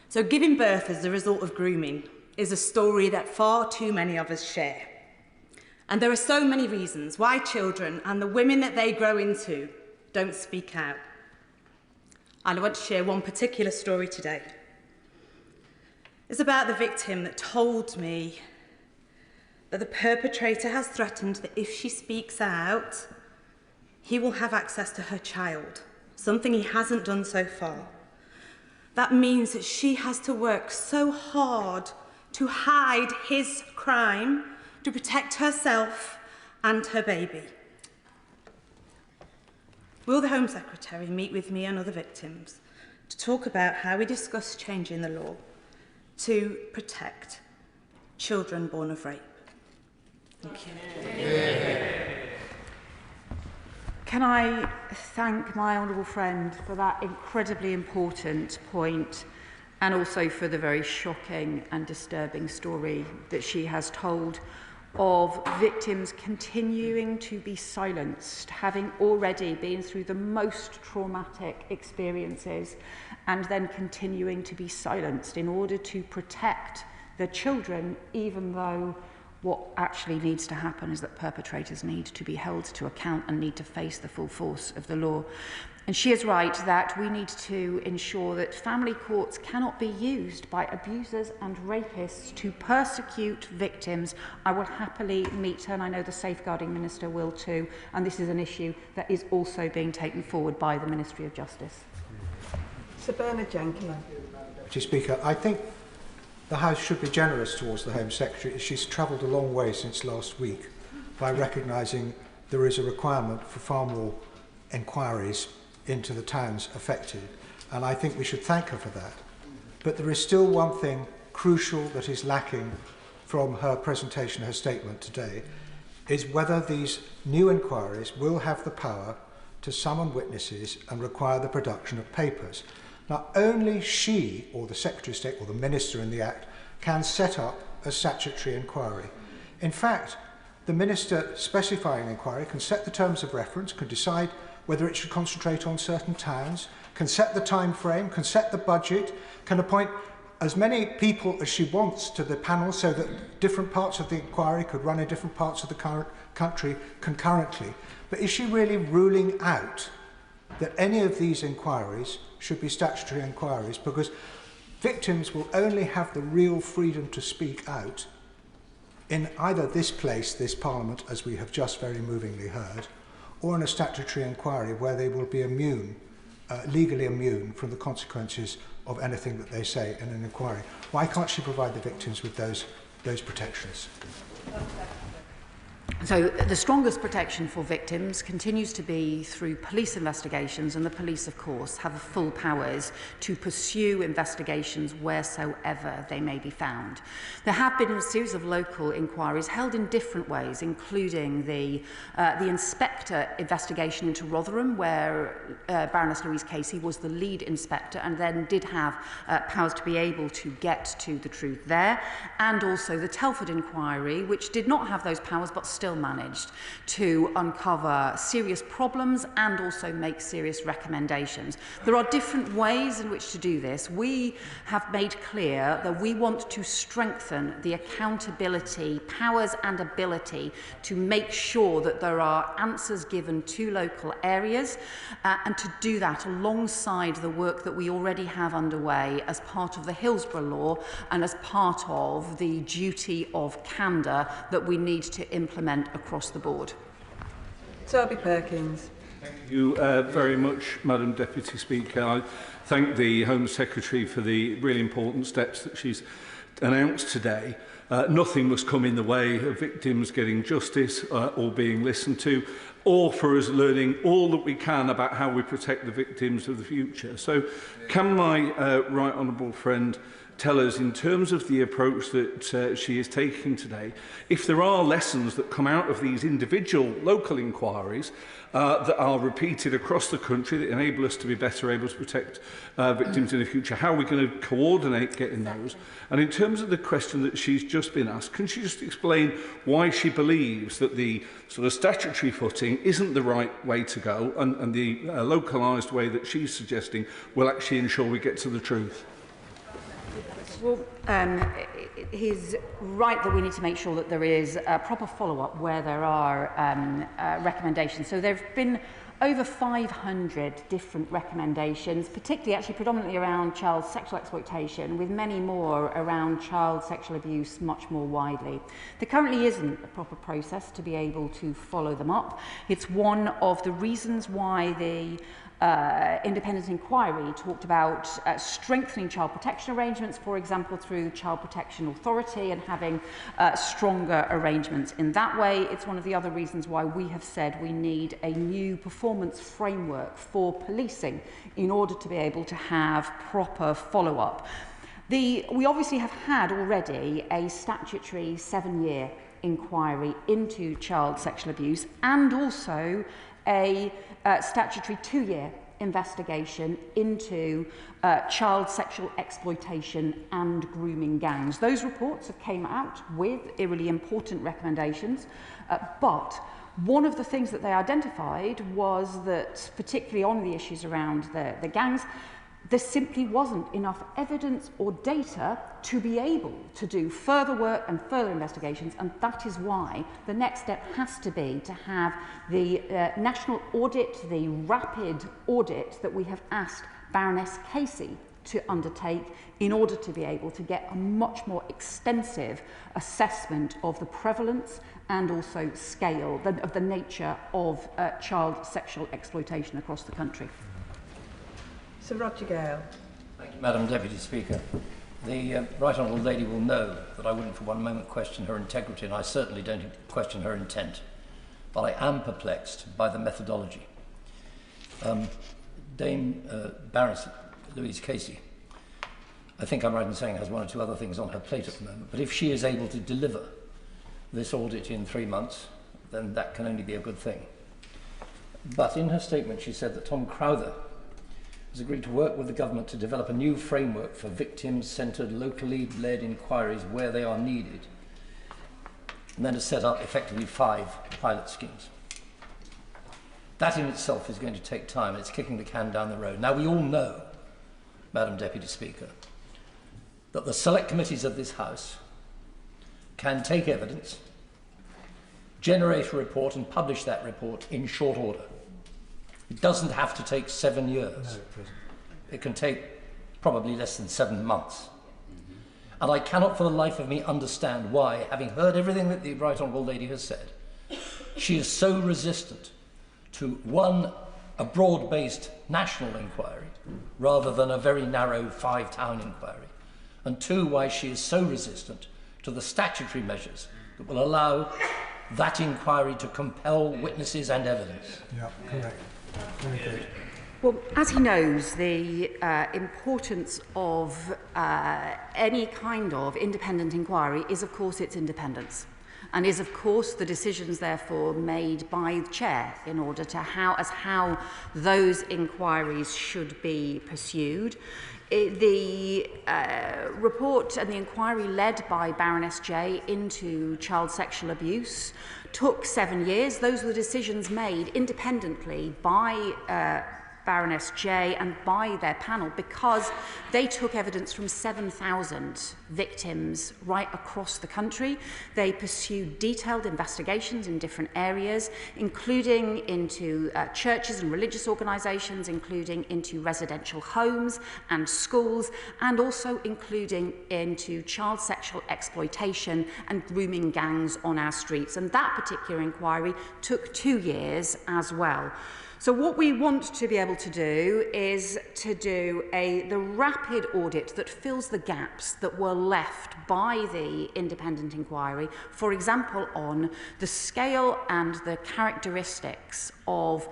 So giving birth as the result of grooming is a story that far too many of us share. And there are so many reasons why children and the women that they grow into don't speak out. And I want to share one particular story today. It's about the victim that told me that the perpetrator has threatened that if she speaks out, he will have access to her child, something he hasn't done so far. That means that she has to work so hard to hide his crime, to protect herself and her baby. Will the Home Secretary meet with me and other victims to talk about how we discuss changing the law to protect children born of rape? Thank you. Can I thank my honourable friend for that incredibly important point and also for the very shocking and disturbing story that she has told of victims continuing to be silenced, having already been through the most traumatic experiences, and then continuing to be silenced in order to protect the children, even though what actually needs to happen is that perpetrators need to be held to account and need to face the full force of the law. And she is right that we need to ensure that family courts cannot be used by abusers and rapists to persecute victims. I will happily meet her, and I know the Safeguarding Minister will too, and this is an issue that is also being taken forward by the Ministry of Justice. Sir Bernard Jenkins. Mr. Speaker, I think the House should be generous towards the Home Secretary. She's travelled a long way since last week by recognising there is a requirement for far more inquiries into the towns affected, and I think we should thank her for that. But there is still one thing crucial that is lacking from her presentation, her statement today, is whether these new inquiries will have the power to summon witnesses and require the production of papers. Now, only she, or the Secretary of State, or the Minister in the Act, can set up a statutory inquiry. In fact, the Minister specifying an inquiry can set the terms of reference, can decide whether it should concentrate on certain towns, can set the time frame, can set the budget, can appoint as many people as she wants to the panel so that different parts of the inquiry could run in different parts of the country concurrently. But is she really ruling out that any of these inquiries should be statutory inquiries? Because victims will only have the real freedom to speak out in either this place, this Parliament, as we have just very movingly heard, or in a statutory inquiry where they will be immune, legally immune from the consequences of anything that they say in an inquiry. Why can't she provide the victims with those protections? So the strongest protection for victims continues to be through police investigations, and the police, of course, have full powers to pursue investigations wheresoever they may be found. There have been a series of local inquiries held in different ways, including the inspector investigation into Rotherham, where Baroness Louise Casey was the lead inspector and then did have powers to be able to get to the truth there, and also the Telford inquiry, which did not have those powers but still managed to uncover serious problems and also make serious recommendations. There are different ways in which to do this. We have made clear that we want to strengthen the accountability, powers and ability to make sure that there are answers given to local areas, and to do that alongside the work that we already have underway as part of the Hillsborough Law and as part of the duty of candour that we need to implement across the board. Toby Perkins. Thank you very much, Madam Deputy Speaker. I thank the Home Secretary for the really important steps that she's announced today. Nothing must come in the way of victims getting justice or being listened to, or for us learning all that we can about how we protect the victims of the future. So can my right honourable friend tell us, in terms of the approach that she is taking today, if there are lessons that come out of these individual local inquiries that are repeated across the country that enable us to be better able to protect victims in the future? How are we going to coordinate getting those? And in terms of the question that she's just been asked, can she just explain why she believes that the sort of statutory footing isn't the right way to go, and the localised way that she's suggesting will actually ensure we get to the truth? Well, he's right that we need to make sure that there is a proper follow-up where there are recommendations. So there have been over 500 different recommendations, particularly actually predominantly around child sexual exploitation, with many more around child sexual abuse much more widely. There currently isn't a proper process to be able to follow them up. It's one of the reasons why the independent inquiry talked about strengthening child protection arrangements, for example, through Child Protection Authority, and having stronger arrangements in that way. It's one of the other reasons why we have said we need a new performance framework for policing in order to be able to have proper follow-up. We obviously have had already a statutory 7-year inquiry into child sexual abuse, and also a statutory 2-year investigation into child sexual exploitation and grooming gangs. Those reports have came out with really important recommendations, but one of the things that they identified was that, particularly on the issues around the gangs, there simply wasn't enough evidence or data to be able to do further work and further investigations, and that is why the next step has to be to have the national audit, the rapid audit that we have asked Baroness Casey to undertake in order to be able to get a much more extensive assessment of the prevalence and also scale of the nature of child sexual exploitation across the country. Sir Roger Gale. Thank you, Madam Deputy Speaker. The Right Honourable Lady will know that I wouldn't for one moment question her integrity, and I certainly don't question her intent. But I am perplexed by the methodology. Dame Baroness Louise Casey, I think I'm right in saying, has one or two other things on her plate at the moment. But if she is able to deliver this audit in 3 months, then that can only be a good thing. But in her statement, she said that Tom Crowther has agreed to work with the government to develop a new framework for victim-centred, locally led inquiries where they are needed, and then to set up effectively 5 pilot schemes. That in itself is going to take time, and it's kicking the can down the road. Now, we all know, Madam Deputy Speaker, that the select committees of this House can take evidence, generate a report and publish that report in short order. It doesn't have to take 7 years. No, it doesn't. It can take probably less than 7 months. And I cannot for the life of me understand why, having heard everything that the Right Honourable Lady has said, she is so resistant to, one, a broad-based national inquiry rather than a very narrow 5-town inquiry, and 2, why she is so resistant to the statutory measures that will allow that inquiry to compel witnesses and evidence. Yeah, correct. Very good. Well, as he knows, the importance of any kind of independent inquiry is, of course, its independence, and is, of course, the decisions, therefore, made by the chair in order to how those inquiries should be pursued. The report and the inquiry led by Baroness J into child sexual abuse took 7 years. Those were decisions made independently by Baroness J and by their panel because they took evidence from 7,000 victims right across the country. They pursued detailed investigations in different areas, including into churches and religious organisations, including into residential homes and schools, and also including into child sexual exploitation and grooming gangs on our streets. And that particular inquiry took 2 years as well. So what we want to be able to do is to do the rapid audit that fills the gaps that were left by the independent inquiry, for example, on the scale and the characteristics of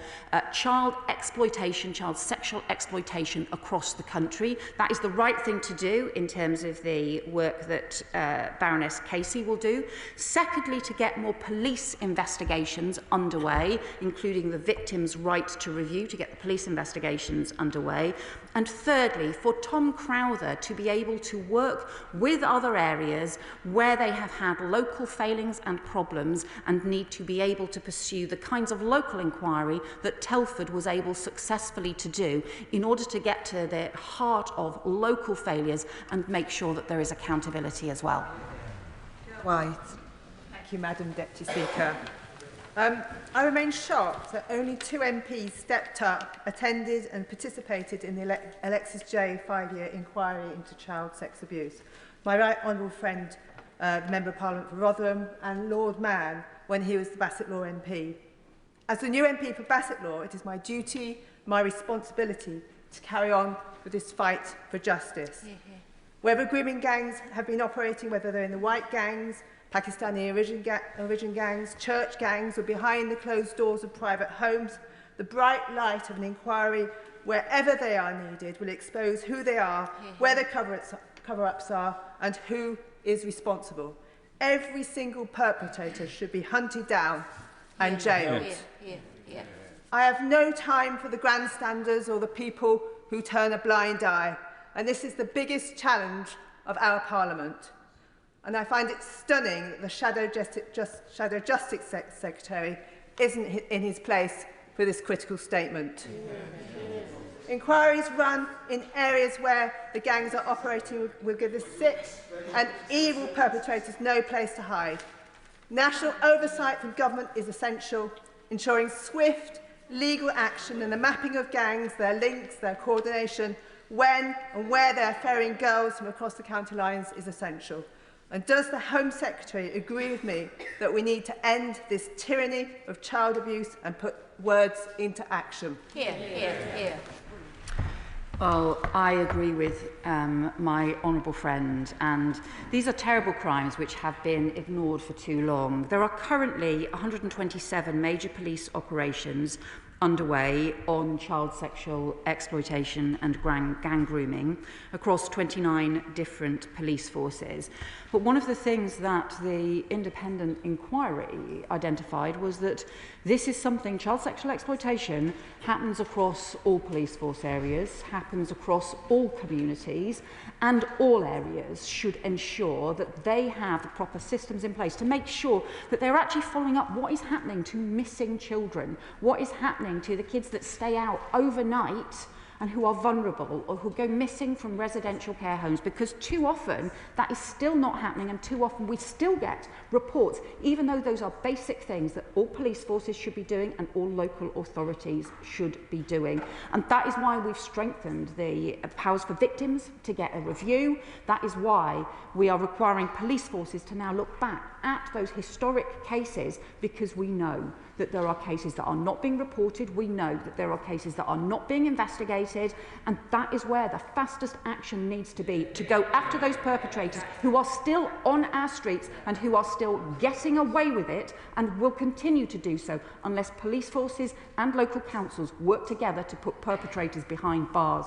child exploitation, child sexual exploitation across the country. That is the right thing to do in terms of the work that Baroness Casey will do. Secondly, to get more police investigations underway, including the victim's right to review, to get the police investigations underway. And thirdly, for Tom Crowther to be able to work with other areas where they have had local failings and problems and need to be able to pursue the kinds of local inquiry that Telford was able successfully to do in order to get to the heart of local failures and make sure that there is accountability as well. White. Thank you, Madam Deputy Speaker. I remain shocked that only 2 MPs stepped up, attended and participated in the Alexis J 5-year inquiry into child sex abuse. My right honourable friend, the Member of Parliament for Rotherham, and Lord Mann when he was the Bassett Law MP. As the new MP for Bassett Law, it is my duty, my responsibility to carry on with this fight for justice. Wherever grooming gangs have been operating, whether they're in the white gangs, Pakistani origin gangs, church gangs, or behind the closed doors of private homes, the bright light of an inquiry, wherever they are needed, will expose who they are, where the cover-ups are, and who is responsible. Every single perpetrator should be hunted down and jailed. I have no time for the grandstanders or the people who turn a blind eye, and this is the biggest challenge of our Parliament. And I find it stunning that the Shadow Justice Secretary isn't in his place for this critical statement. Inquiries run in areas where the gangs are operating will give the sick and evil perpetrators no place to hide. National oversight from government is essential, ensuring swift legal action and the mapping of gangs, their links, their coordination, when and where they are ferrying girls from across the county lines is essential. And does the Home Secretary agree with me that we need to end this tyranny of child abuse and put words into action? Here. Well, I agree with my honourable friend, and these are terrible crimes which have been ignored for too long. There are currently 127 major police operations underway on child sexual exploitation and gang grooming across 29 different police forces. But one of the things that the independent inquiry identified was that this is something, child sexual exploitation happens across all police force areas, happens across all communities, and all areas should ensure that they have the proper systems in place to make sure that they're actually following up what is happening to missing children, what is happening to the kids that stay out overnight and who are vulnerable or who go missing from residential care homes, because too often that is still not happening, and too often we still get reports, even though those are basic things that all police forces should be doing and all local authorities should be doing. And that is why we've strengthened the powers for victims to get a review. That is why we are requiring police forces to now look back at those historic cases, because we know that there are cases that are not being reported, we know that there are cases that are not being investigated, and that is where the fastest action needs to be, to go after those perpetrators who are still on our streets and who are still getting away with it and will continue to do so unless police forces and local councils work together to put perpetrators behind bars.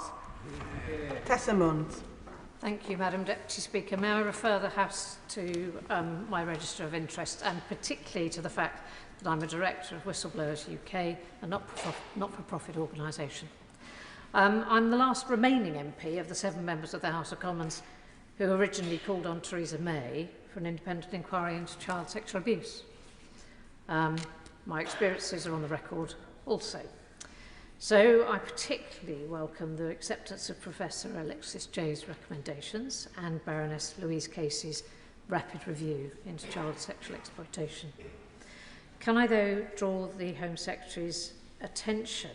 Tessa Munn. Thank you, Madam Deputy Speaker. May I refer the House to my register of interest, and particularly to the fact that I'm a director of Whistleblowers UK, a not-for-profit organisation. I'm the last remaining MP of the 7 members of the House of Commons who originally called on Theresa May for an independent inquiry into child sexual abuse. My experiences are on the record also. So I particularly welcome the acceptance of Professor Alexis Jay's recommendations and Baroness Louise Casey's rapid review into child sexual exploitation. Can I, though, draw the Home Secretary's attention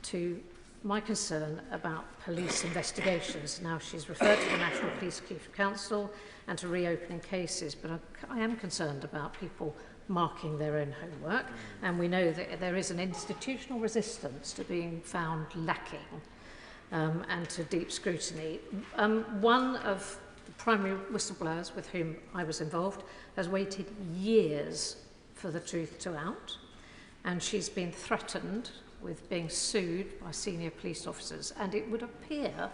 to my concern about police investigations? Now, she's referred to the National Police Council and to reopening cases, but I am concerned about people marking their own homework, and we know that there is an institutional resistance to being found lacking and to deep scrutiny. One of the primary whistleblowers with whom I was involved has waited years for the truth to out, and she's been threatened with being sued by senior police officers, and it would appear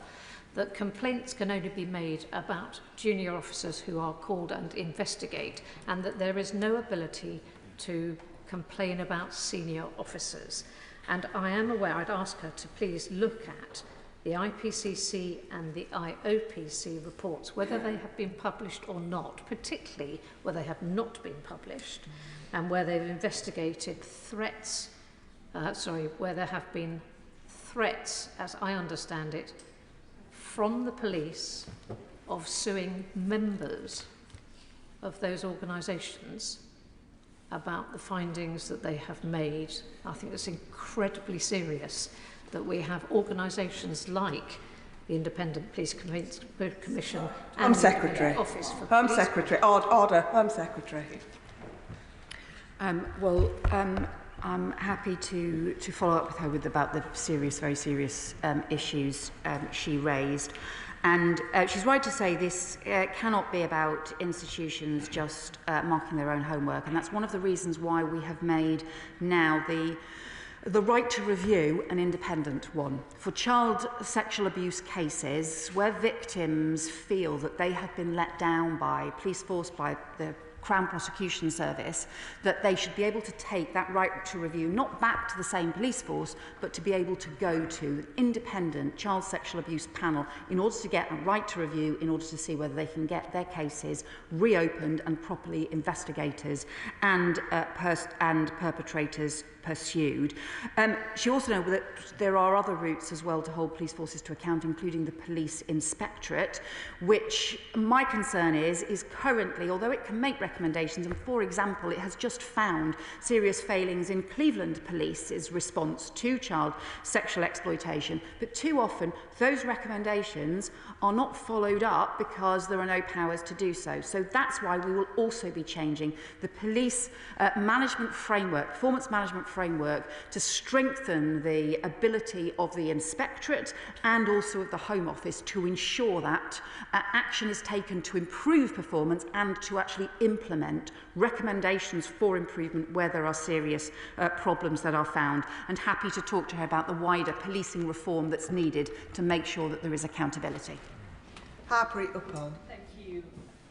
that complaints can only be made about junior officers who are called and investigate, and that there is no ability to complain about senior officers. And I am aware, I'd ask her to please look at the IPCC and the IOPC reports, whether they have been published or not, particularly where they have not been published, and where they've investigated threats, where there have been threats, as I understand it, from the police of suing members of those organisations about the findings that they have made. I think it's incredibly serious that we have organisations like the Independent Police Commission and Home Secretary. Office for Home Police. Secretary. Order. Home Secretary. I'm happy to follow up with her about the very serious issues she raised. And she's right to say this cannot be about institutions just marking their own homework. And that's one of the reasons why we have made now the right to review an independent one. For child sexual abuse cases where victims feel that they have been let down by police force, by the Crown Prosecution Service, that they should be able to take that right to review not back to the same police force, but to be able to go to an independent child sexual abuse panel in order to get a right to review, in order to see whether they can get their cases reopened and properly investigators and perpetrators pursued. She also knows that there are other routes as well to hold police forces to account, including the police inspectorate, which my concern is currently, although it can make recommendations, and for example, it has just found serious failings in Cleveland Police's response to child sexual exploitation, but too often those recommendations are not followed up because there are no powers to do so. So that's why we will also be changing the police management framework, performance management framework, to strengthen the ability of the inspectorate and also of the Home Office to ensure that action is taken to improve performance and to actually implement recommendations for improvement where there are serious problems that are found. And happy to talk to her about the wider policing reform that's needed to make sure that there is accountability. Harpreet Uppal. Thank you,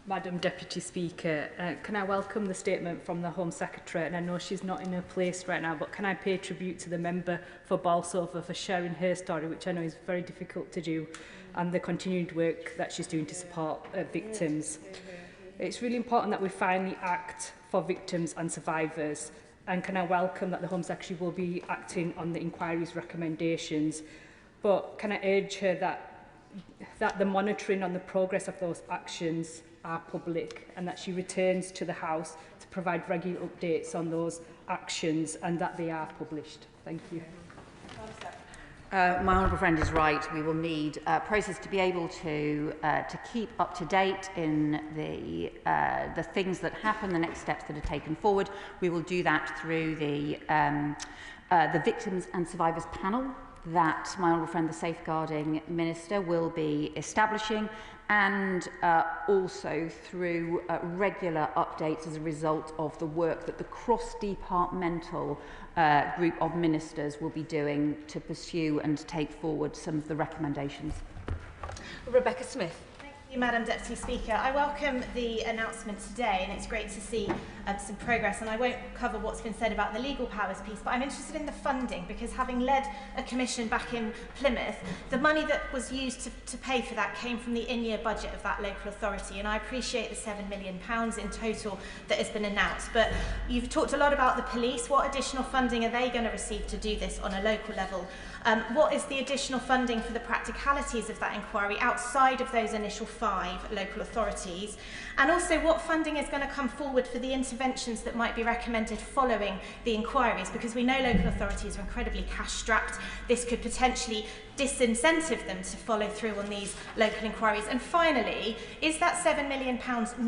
Madam Deputy Speaker. Can I welcome the statement from the Home Secretary? And I know she's not in her place right now, but can I pay tribute to the member for Bolsover for sharing her story, which I know is very difficult to do, and the continued work that she's doing to support victims. It's really important that we finally act for victims and survivors. And can I welcome that the Home Secretary will be acting on the inquiry's recommendations. But can I urge her that the monitoring on the progress of those actions are public, and that she returns to the House to provide regular updates on those actions and that they are published. Thank you. My honourable friend is right. We will need a process to be able to keep up to date in the things that happen, the next steps that are taken forward. We will do that through the Victims and Survivors Panel that my honourable friend, the Safeguarding Minister, will be establishing, and also through regular updates as a result of the work that the cross-departmental group of ministers will be doing to pursue and take forward some of the recommendations. Rebecca Smith. Thank you, Madam Deputy Speaker. I welcome the announcement today, and it's great to see some progress, and I won't cover what's been said about the legal powers piece, but I'm interested in the funding, because having led a commission back in Plymouth, the money that was used to pay for that came from the in-year budget of that local authority, and I appreciate the £7 million in total that has been announced. But you've talked a lot about the police. What additional funding are they going to receive to do this on a local level? What is the additional funding for the practicalities of that inquiry outside of those initial 5 local authorities? And also, what funding is going to come forward for the interventions that might be recommended following the inquiries? Because we know local authorities are incredibly cash-strapped. This could potentially disincentive them to follow through on these local inquiries. And finally, is that £7 million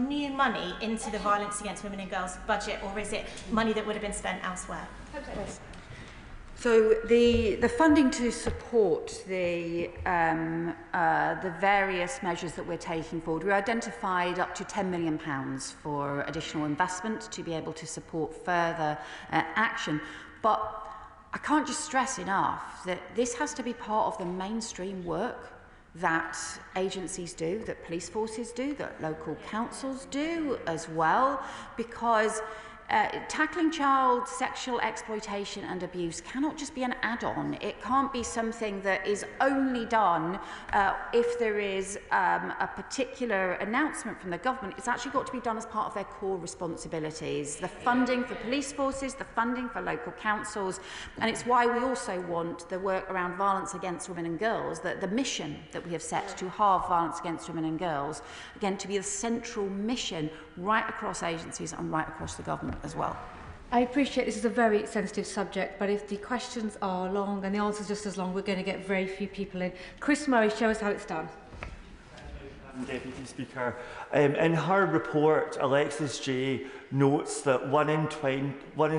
new money into the Violence Against Women and Girls budget, or is it money that would have been spent elsewhere? So the funding to support the various measures that we're taking forward, we identified up to £10 million for additional investment to be able to support further action. But I can't just stress enough that this has to be part of the mainstream work that agencies do, that police forces do, that local councils do as well, because tackling child sexual exploitation and abuse cannot just be an add-on. It can't be something that is only done if there is a particular announcement from the government. It's actually got to be done as part of their core responsibilities. The funding for police forces, the funding for local councils, and it's why we also want the work around violence against women and girls, the mission that we have set to halve violence against women and girls, again, to be the central mission right across agencies and right across the government as well. I appreciate this is a very sensitive subject, but if the questions are long and the answers just as long, we're going to get very few people in. Chris Murray, show us how it's done. Deputy Speaker. In her report, Alexis J notes that 1 in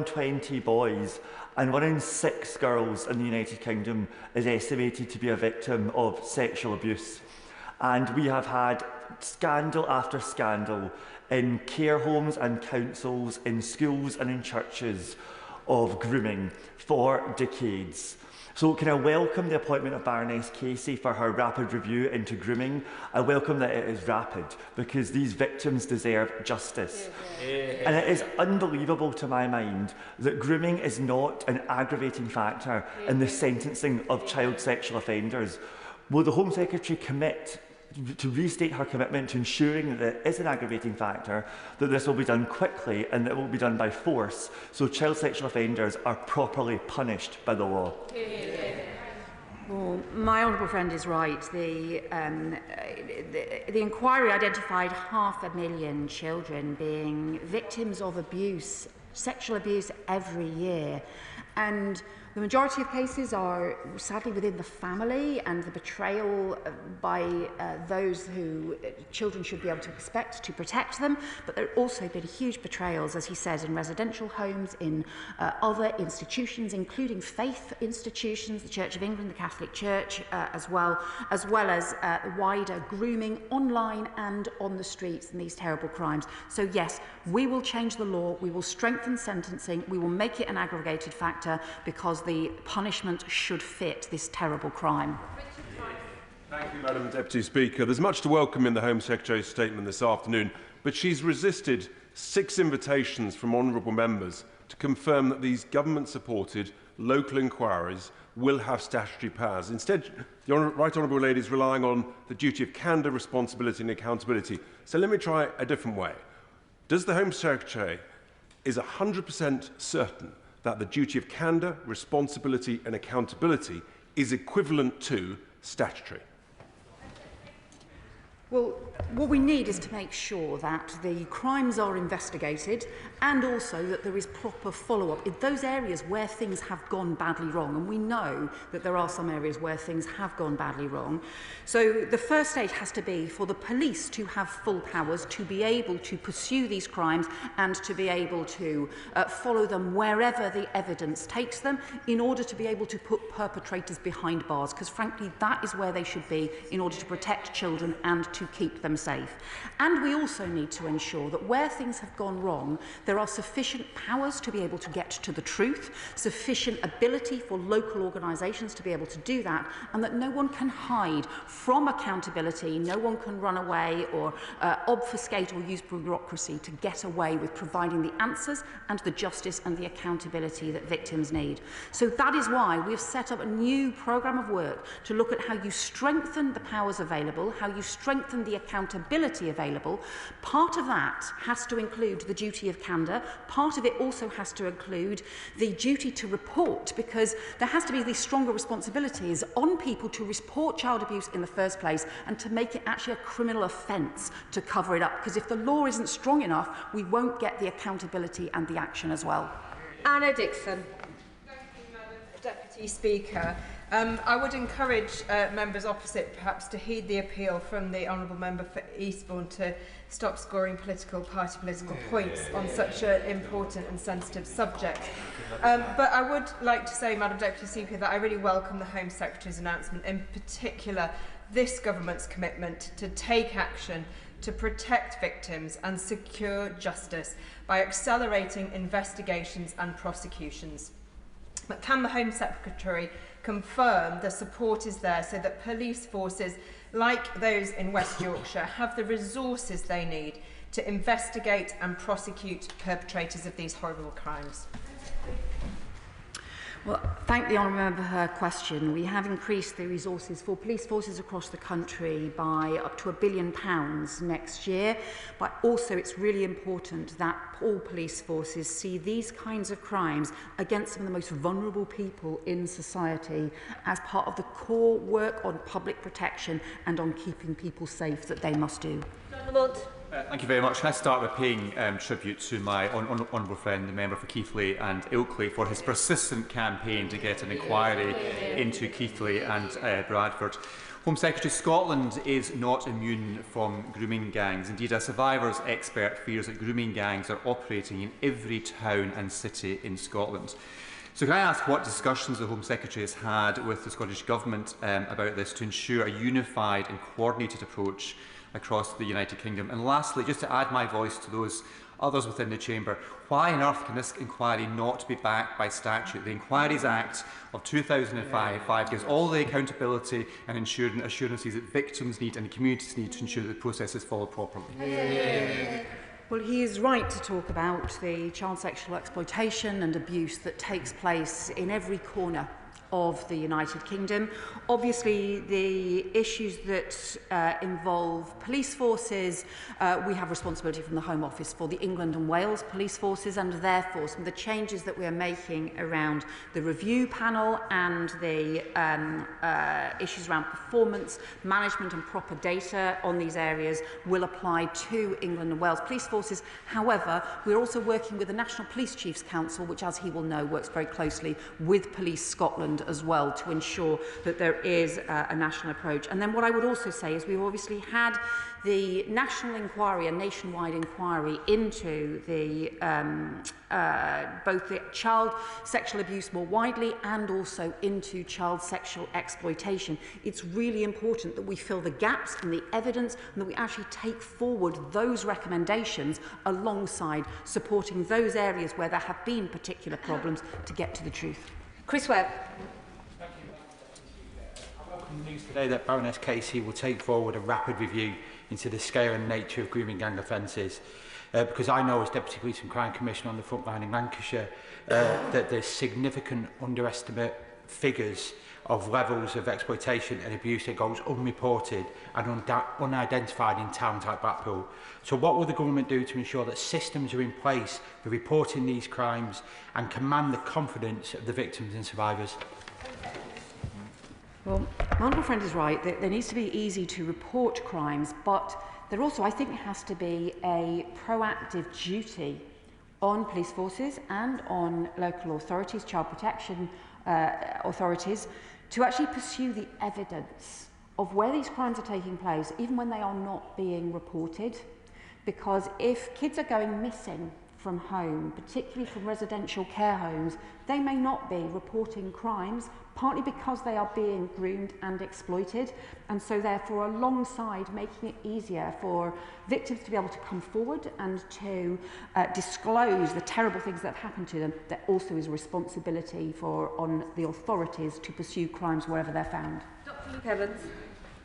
20 boys and 1 in 6 girls in the United Kingdom is estimated to be a victim of sexual abuse. And we have had scandal after scandal in care homes and councils, in schools and in churches of grooming for decades. So can I welcome the appointment of Baroness Casey for her rapid review into grooming? I welcome that it is rapid because these victims deserve justice. And it is unbelievable to my mind that grooming is not an aggravating factor in the sentencing of child sexual offenders. Will the Home Secretary commit to restate her commitment to ensuring that it is an aggravating factor, that this will be done quickly and that it will be done by force, so child sexual offenders are properly punished by the law? Well, my honourable friend is right. The inquiry identified 500,000 children being victims of abuse, sexual abuse every year. And the majority of cases are sadly within the family, and the betrayal by those who children should be able to expect to protect them. But there have also been huge betrayals, as he says, in residential homes, in other institutions, including faith institutions, the Church of England, the Catholic Church, as well as wider grooming online and on the streets in these terrible crimes. So yes, we will change the law, we will strengthen sentencing, we will make it an aggregated factor, because the punishment should fit this terrible crime. Thank you, Madam Deputy Speaker. There's much to welcome in the Home Secretary's statement this afternoon, but she's resisted 6 invitations from honourable members to confirm that these government-supported local inquiries will have statutory powers. Instead, the Right Honourable Lady is relying on the duty of candour, responsibility and accountability. So let me try a different way. Does the Home Secretary is 100% certain that the duty of candour, responsibility and accountability is equivalent to statutory? Well, what we need is to make sure that the crimes are investigated and also that there is proper follow-up in those areas where things have gone badly wrong. And we know that there are some areas where things have gone badly wrong. So the first stage has to be for the police to have full powers to be able to pursue these crimes and to be able to follow them wherever the evidence takes them, in order to be able to put perpetrators behind bars, because frankly that is where they should be in order to protect children and to keep them safe. And we also need to ensure that where things have gone wrong, there are sufficient powers to be able to get to the truth, sufficient ability for local organisations to be able to do that, and that no one can hide from accountability, no one can run away or obfuscate or use bureaucracy to get away with providing the answers and the justice and the accountability that victims need. So that is why we have set up a new programme of work to look at how you strengthen the powers available, how you strengthen the accountability available. Part of that has to include the duty of candour. Part of it also has to include the duty to report, because there has to be these stronger responsibilities on people to report child abuse in the first place and to make it actually a criminal offence to cover it up. Because if the law isn't strong enough, we won't get the accountability and the action as well. Anna Dixon. Thank you, Madam Deputy Speaker. I would encourage members opposite perhaps to heed the appeal from the Honourable Member for Eastbourne to stop scoring political points on such an important and sensitive subject. But I would like to say, Madam Deputy Speaker, that I really welcome the Home Secretary's announcement, in particular this government's commitment to take action to protect victims and secure justice by accelerating investigations and prosecutions. But can the Home Secretary confirm the support is there so that police forces like those in West Yorkshire have the resources they need to investigate and prosecute perpetrators of these horrible crimes? Well, thank the Honourable Member for her question. We have increased the resources for police forces across the country by up to £1 billion next year. But also it's really important that all police forces see these kinds of crimes against some of the most vulnerable people in society as part of the core work on public protection and on keeping people safe that they must do. Thank you very much. Can I start with paying tribute to my honourable friend, the member for Keighley and Ilkley, for his persistent campaign to get an inquiry into Keighley and Bradford. Home Secretary, Scotland is not immune from grooming gangs. Indeed, a survivors expert fears that grooming gangs are operating in every town and city in Scotland. So can I ask what discussions the Home Secretary has had with the Scottish Government about this to ensure a unified and coordinated approach across the United Kingdom? And lastly, just to add my voice to those others within the Chamber, why on earth can this inquiry not be backed by statute? The Inquiries Act of 2005 gives all the accountability and assurances that victims need and communities need to ensure that the process is followed properly. Well, he is right to talk about the child sexual exploitation and abuse that takes place in every corner of the United Kingdom. Obviously, the issues that involve police forces, we have responsibility from the Home Office for the England and Wales police forces, and therefore some of the changes that we are making around the review panel and the issues around performance, management and proper data on these areas will apply to England and Wales police forces. However, we're also working with the National Police Chiefs Council, which, as he will know, works very closely with Police Scotland as well to ensure that there is a national approach. And then what I would also say is we've obviously had the national inquiry, a nationwide inquiry into the both the child sexual abuse more widely and also into child sexual exploitation. It's really important that we fill the gaps in the evidence and that we actually take forward those recommendations alongside supporting those areas where there have been particular problems to get to the truth. Chris Webb. News today that Baroness Casey will take forward a rapid review into the scale and nature of grooming gang offences, because I know as Deputy Police and Crime Commissioner on the front line in Lancashire that there's significant underestimate figures of levels of exploitation and abuse that goes unreported and unidentified in towns like Blackpool. So what will the government do to ensure that systems are in place for reporting these crimes and command the confidence of the victims and survivors? Well, my honourable friend is right. There needs to be easy to report crimes, but there also, I think, has to be a proactive duty on police forces and on local authorities, child protection authorities, to actually pursue the evidence of where these crimes are taking place, even when they are not being reported. Because if kids are going missing from home, particularly from residential care homes, they may not be reporting crimes, partly because they are being groomed and exploited, and so therefore alongside making it easier for victims to be able to come forward and to disclose the terrible things that have happened to them, there also is a responsibility on the authorities to pursue crimes wherever they're found. Dr. Luke Evans.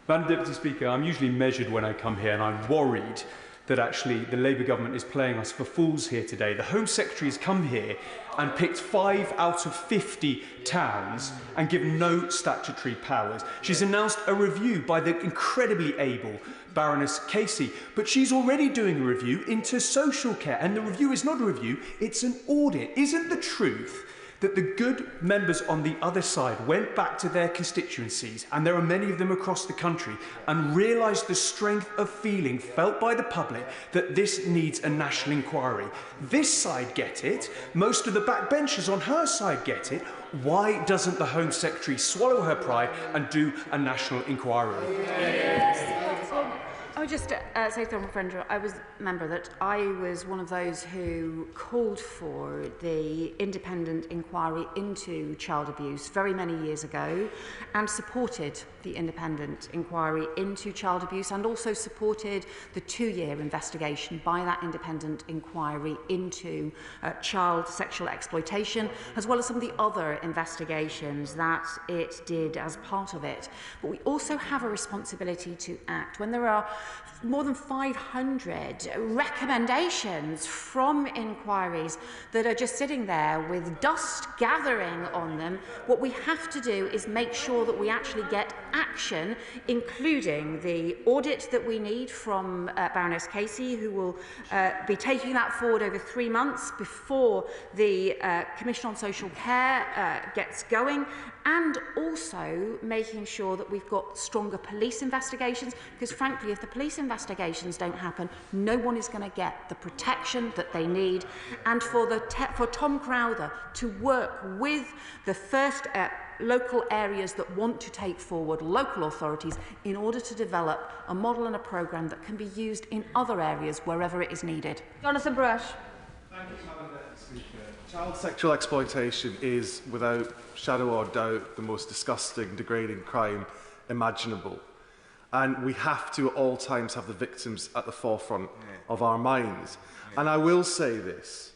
Madam Deputy Speaker, I'm usually measured when I come here, and I'm worried that actually the Labour government is playing us for fools here today. The Home Secretary has come here and picked 5 out of 50 towns and given no statutory powers. She's announced a review by the incredibly able Baroness Casey, but she's already doing a review into social care, and the review is not a review, it's an audit. Isn't the truth that the good members on the other side went back to their constituencies, and there are many of them across the country, and realised the strength of feeling felt by the public that this needs a national inquiry? This side get it, most of the backbenchers on her side get it. Why doesn't the Home Secretary swallow her pride and do a national inquiry? I would just say to my friend, I was member that I was one of those who called for the independent inquiry into child abuse very many years ago, and supported the independent inquiry into child abuse, and also supported the 2-year investigation by that independent inquiry into child sexual exploitation, as well as some of the other investigations that it did as part of it. But we also have a responsibility to act when there are more than 500 recommendations from inquiries that are just sitting there with dust gathering on them. What we have to do is make sure that we actually get action, including the audit that we need from Baroness Casey, who will be taking that forward over 3 months before the Commission on Social Care gets going, and also making sure that we've got stronger police investigations, because frankly, if the police investigations don't happen, no one is going to get the protection that they need. And for Tom Crowther to work with the first local areas that want to take forward, local authorities, in order to develop a model and a programme that can be used in other areas wherever it is needed. Jonathan Brush. Thank you, Madam Speaker. Child sexual exploitation is, without shadow or doubt, the most disgusting, degrading crime imaginable. And we have to at all times have the victims at the forefront of our minds. And I will say this,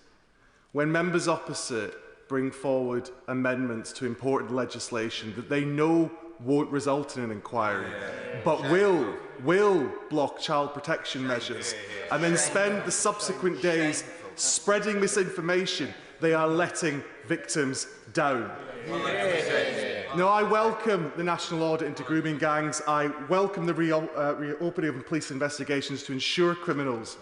when members opposite bring forward amendments to important legislation that they know won't result in an inquiry, but will block child protection measures, and then spend the subsequent days spreading misinformation, they are letting victims down. No, I welcome the national audit into grooming gangs. I welcome the reopening of police investigations to ensure criminals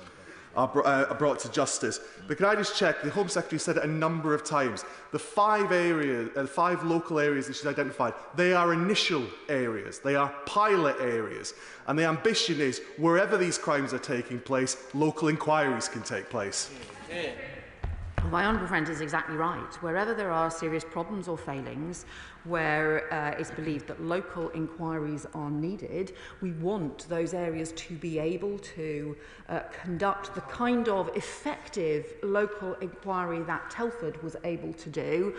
are brought to justice. But can I just check, the Home Secretary said it a number of times, the 5 local areas that she's identified, they are initial areas, they are pilot areas, and the ambition is, wherever these crimes are taking place, local inquiries can take place. My honourable friend is exactly right. Wherever there are serious problems or failings, where it's believed that local inquiries are needed, we want those areas to be able to conduct the kind of effective local inquiry that Telford was able to do,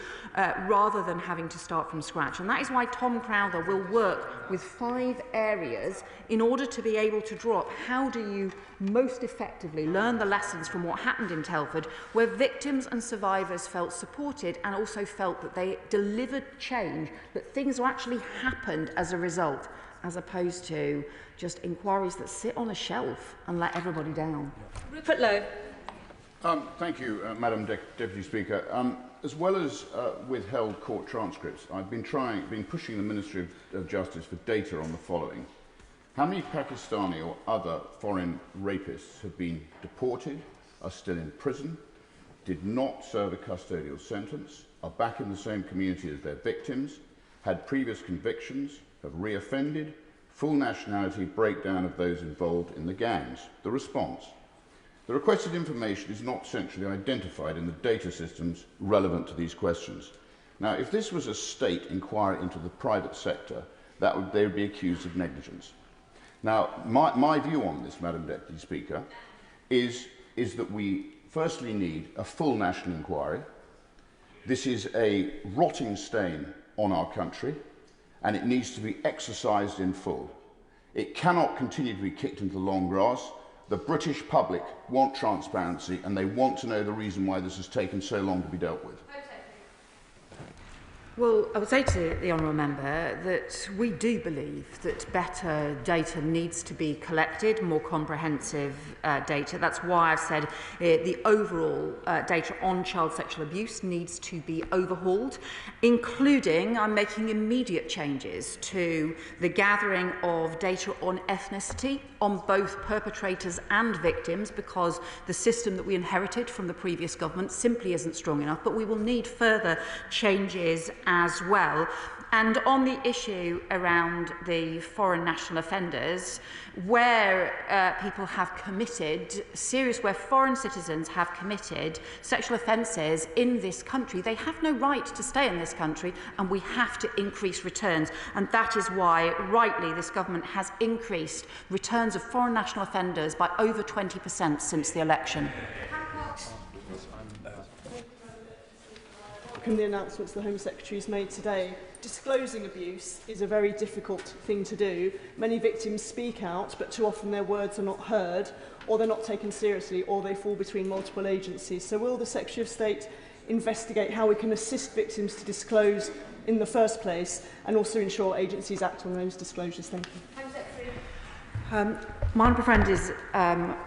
rather than having to start from scratch. And that is why Tom Crowther will work with 5 areas in order to be able to draw up how do you most effectively learn the lessons from what happened in Telford, where victims and survivors felt supported and also felt that they delivered change, that things actually happened as a result, as opposed to just inquiries that sit on a shelf and let everybody down. Rupert Lowe. Thank you, Madam Deputy Speaker. As well as withheld court transcripts, I've been pushing the Ministry of Justice for data on the following. How many Pakistani or other foreign rapists have been deported, are still in prison, did not serve a custodial sentence, are back in the same community as their victims, had previous convictions, have reoffended, full nationality breakdown of those involved in the gangs? The response. The requested information is not centrally identified in the data systems relevant to these questions. Now, if this was a state inquiry into the private sector, they would be accused of negligence. Now, my view on this, Madam Deputy Speaker, is that we firstly need a full national inquiry. This is a rotting stain on our country, and it needs to be exercised in full. It cannot continue to be kicked into the long grass. The British public want transparency, and they want to know the reason why this has taken so long to be dealt with. Well, I would say to the honourable member that we do believe that better data needs to be collected, more comprehensive data. That's why I've said the overall data on child sexual abuse needs to be overhauled, including I'm making immediate changes to the gathering of data on ethnicity on both perpetrators and victims, because the system that we inherited from the previous government simply isn't strong enough, but we will need further changes as well. And on the issue around the foreign national offenders, where people have committed where foreign citizens have committed sexual offences in this country, they have no right to stay in this country, and we have to increase returns. And that is why, rightly, this government has increased returns of foreign national offenders by over 20% since the election. From the announcements the Home Secretary has made today, disclosing abuse is a very difficult thing to do. Many victims speak out, but too often their words are not heard, or they're not taken seriously, or they fall between multiple agencies. So will the Secretary of State investigate how we can assist victims to disclose in the first place, and also ensure agencies act on those disclosures? Thank you. My honourable friend is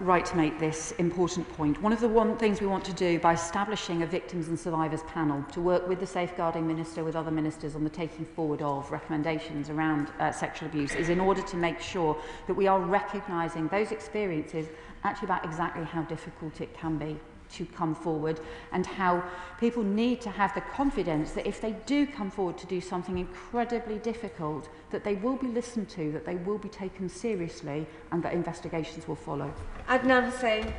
right to make this important point. One of the things we want to do by establishing a victims and survivors panel to work with the safeguarding minister, with other ministers on the taking forward of recommendations around sexual abuse, is in order to make sure that we are recognising those experiences actually about exactly how difficult it can be to come forward, and how people need to have the confidence that if they do come forward to do something incredibly difficult, that they will be listened to, that they will be taken seriously, and that investigations will follow. Adnan Hussain.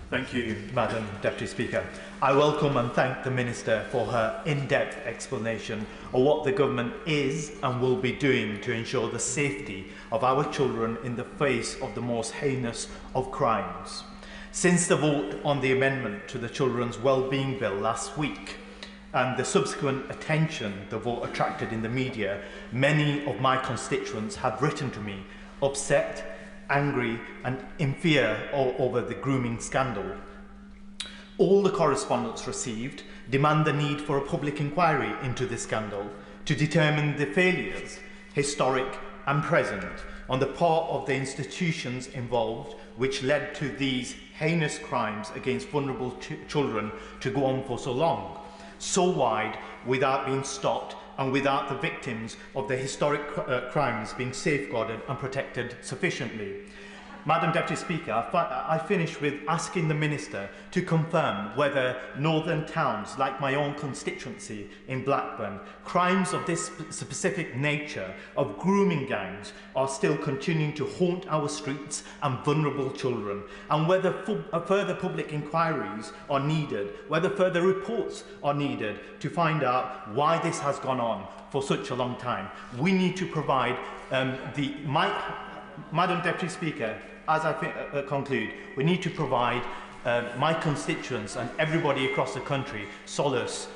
Thank you, Madam Deputy Speaker. I welcome and thank the Minister for her in-depth explanation of what the government is and will be doing to ensure the safety of our children in the face of the most heinous of crimes. Since the vote on the amendment to the Children's Wellbeing Bill last week and the subsequent attention the vote attracted in the media, many of my constituents have written to me upset, angry and in fear over the grooming scandal. All the correspondence received demand the need for a public inquiry into the scandal to determine the failures, historic and present, on the part of the institutions involved, which led to these heinous crimes against vulnerable children to go on for so long, so wide without being stopped and without the victims of the historic crimes being safeguarded and protected sufficiently. Madam Deputy Speaker, I finish with asking the Minister to confirm whether northern towns, like my own constituency in Blackburn, crimes of this specific nature of grooming gangs are still continuing to haunt our streets and vulnerable children, and whether further public inquiries are needed, whether further reports are needed to find out why this has gone on for such a long time. We need to provide Madam Deputy Speaker, as I conclude, we need to provide my constituents and everybody across the country solace.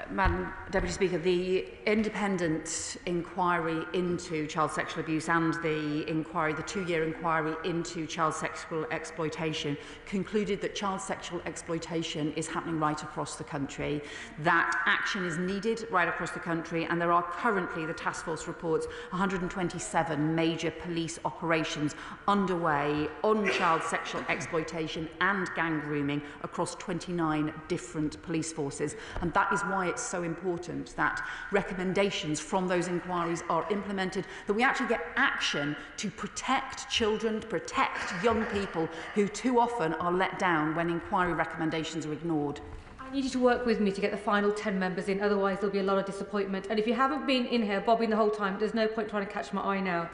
Madam Deputy Speaker, the independent inquiry into child sexual abuse and the two-year inquiry into child sexual exploitation concluded that child sexual exploitation is happening right across the country, that action is needed right across the country, and there are currently, the task force reports, 127 major police operations underway on child sexual exploitation and gang grooming across 29 different police forces, and that is why it's so important that recommendations from those inquiries are implemented, that we actually get action to protect children, to protect young people who too often are let down when inquiry recommendations are ignored. I need you to work with me to get the final 10 members in, otherwise there'll be a lot of disappointment. And if you haven't been in here bobbing the whole time, there's no point trying to catch my eye now.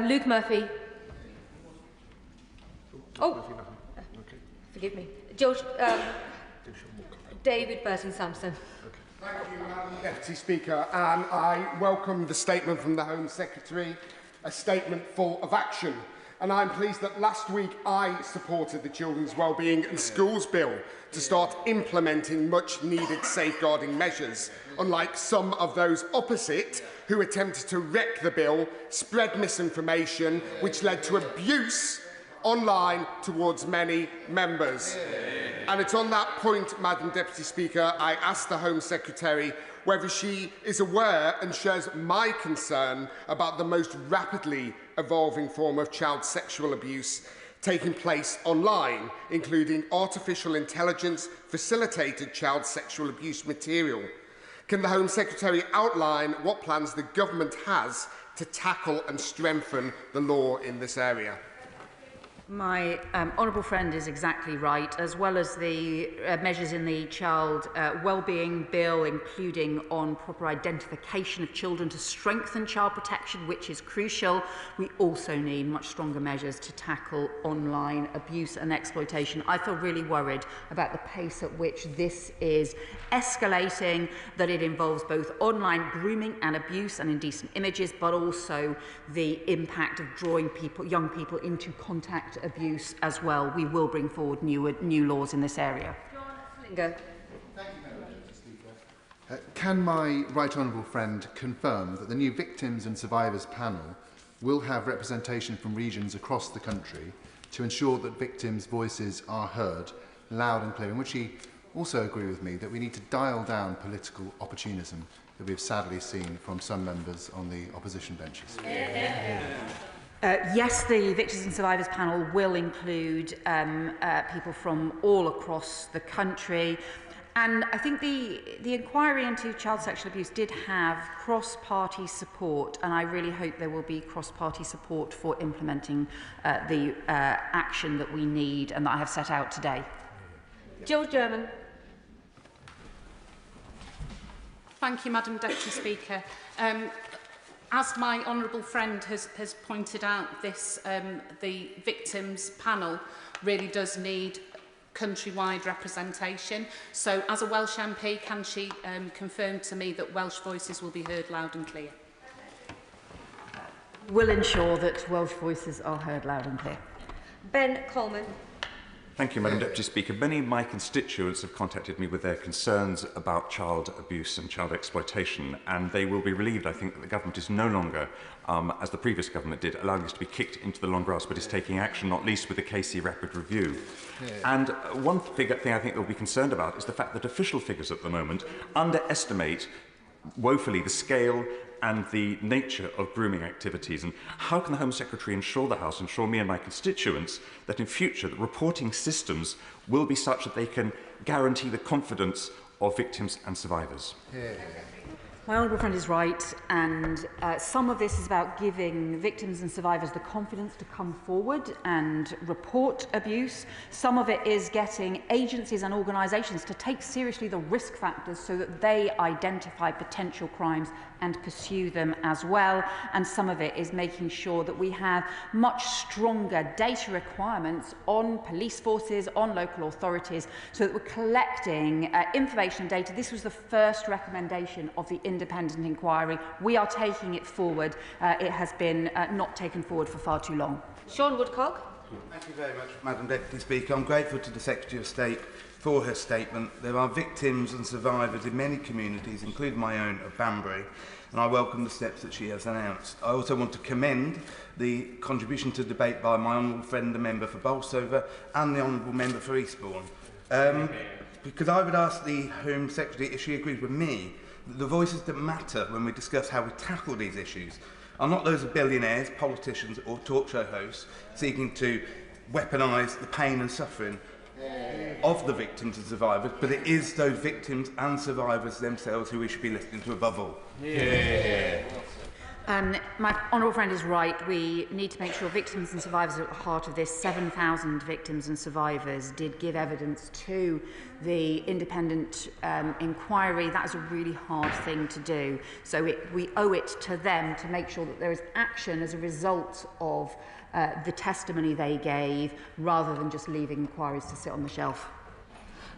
Luke Murphy. Oh, forgive me. George, David Burton-Sampson. Thank you, Madam Deputy Speaker, and I welcome the statement from the Home Secretary, a statement full of action. And I'm pleased that last week I supported the Children's Wellbeing and Schools Bill to start implementing much-needed safeguarding measures, unlike some of those opposite who attempted to wreck the bill, spread misinformation, which led to abuse online towards many members. And it's on that point, Madam Deputy Speaker, I asked the Home Secretary whether she is aware and shares my concern about the most rapidly evolving form of child sexual abuse taking place online, including artificial intelligence facilitated child sexual abuse material. Can the Home Secretary outline what plans the government has to tackle and strengthen the law in this area? My honourable friend is exactly right, as well as the measures in the Child Wellbeing Bill, including on proper identification of children to strengthen child protection, which is crucial. We also need much stronger measures to tackle online abuse and exploitation. I feel really worried about the pace at which this is escalating, that it involves both online grooming and abuse and indecent images, but also the impact of drawing young people into contact abuse as well. We will bring forward new laws in this area. Can my right honourable friend confirm that the new Victims and Survivors panel will have representation from regions across the country to ensure that victims' voices are heard loud and clear? And would she also agree with me that we need to dial down political opportunism that we've sadly seen from some members on the opposition benches? Yes, the Victims and Survivors panel will include people from all across the country. And I think the inquiry into child sexual abuse did have cross-party support, and I really hope there will be cross-party support for implementing the action that we need and that I have set out today. Jill German. Thank you, Madam Deputy Speaker. As my honourable friend has pointed out, the victims panel really does need countrywide representation. So as a Welsh MP, can she confirm to me that Welsh voices will be heard loud and clear? We'll ensure that Welsh voices are heard loud and clear. Ben Coleman. Thank you, Madam Deputy Speaker. Many of my constituents have contacted me with their concerns about child abuse and child exploitation, and they will be relieved, I think, that the government is no longer, as the previous government did, allowing this to be kicked into the long grass, but is taking action, not least with the KC Rapid Review. And one thing I think they'll be concerned about is the fact that official figures at the moment underestimate woefully the scale and the nature of grooming activities. And how can the Home Secretary ensure the House, ensure me and my constituents, that in future the reporting systems will be such that they can guarantee the confidence of victims and survivors? My honourable friend is right, and some of this is about giving victims and survivors the confidence to come forward and report abuse. Some of it is getting agencies and organisations to take seriously the risk factors so that they identify potential crimes and pursue them as well. And some of it is making sure that we have much stronger data requirements on police forces, on local authorities, so that we're collecting information and data. This was the first recommendation of the independent inquiry. We are taking it forward. It has been not taken forward for far too long. Sean Woodcock. Thank you very much, Madam Deputy Speaker. I'm grateful to the Secretary of State for her statement. There are victims and survivors in many communities, including my own of Banbury, and I welcome the steps that she has announced. I also want to commend the contribution to debate by my honourable friend, the member for Bolsover, and the honourable member for Eastbourne. Because I would ask the Home Secretary if she agrees with me that the voices that matter when we discuss how we tackle these issues are not those of billionaires, politicians or talk show hosts seeking to weaponise the pain and suffering of the victims and survivors, but it is those victims and survivors themselves who we should be listening to above all. My honourable friend is right. We need to make sure victims and survivors are at the heart of this. 7,000 victims and survivors did give evidence to the independent inquiry. That is a really hard thing to do. So we owe it to them to make sure that there is action as a result of the testimony they gave, rather than just leaving inquiries to sit on the shelf.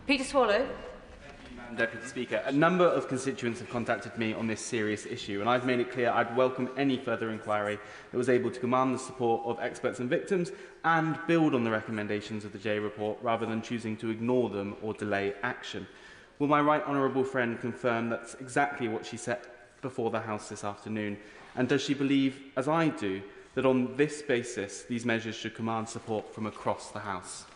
Peter Swallow. Deputy Speaker, a number of constituents have contacted me on this serious issue, and I've made it clear I'd welcome any further inquiry that was able to command the support of experts and victims and build on the recommendations of the J report rather than choosing to ignore them or delay action. Will my right honourable friend confirm that's exactly what she set before the House this afternoon? And does she believe, as I do, that on this basis these measures should command support from across the House?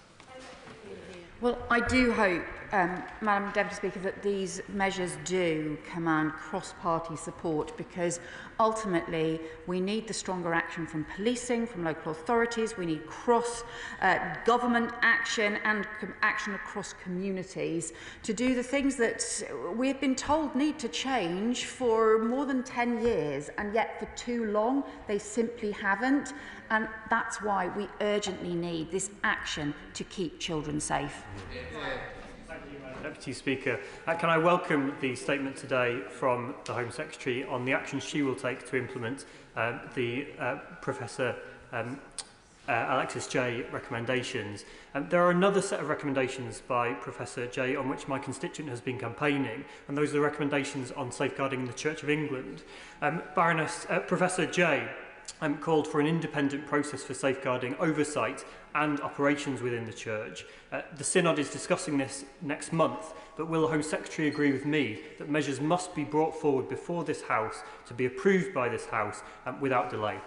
Well, I do hope, Madam Deputy Speaker, that these measures do command cross-party support, because ultimately we need the stronger action from policing, from local authorities. We need cross-government action and action across communities to do the things that we've been told need to change for more than 10 years, and yet for too long they simply haven't. And that's why we urgently need this action to keep children safe. Thank you, Madam Deputy Speaker. Can I welcome the statement today from the Home Secretary on the actions she will take to implement the Professor Alexis Jay recommendations. There are another set of recommendations by Professor Jay on which my constituent has been campaigning, and those are the recommendations on safeguarding the Church of England. Professor Jay called for an independent process for safeguarding oversight and operations within the Church. The Synod is discussing this next month, but will the Home Secretary agree with me that measures must be brought forward before this House to be approved by this House without delay?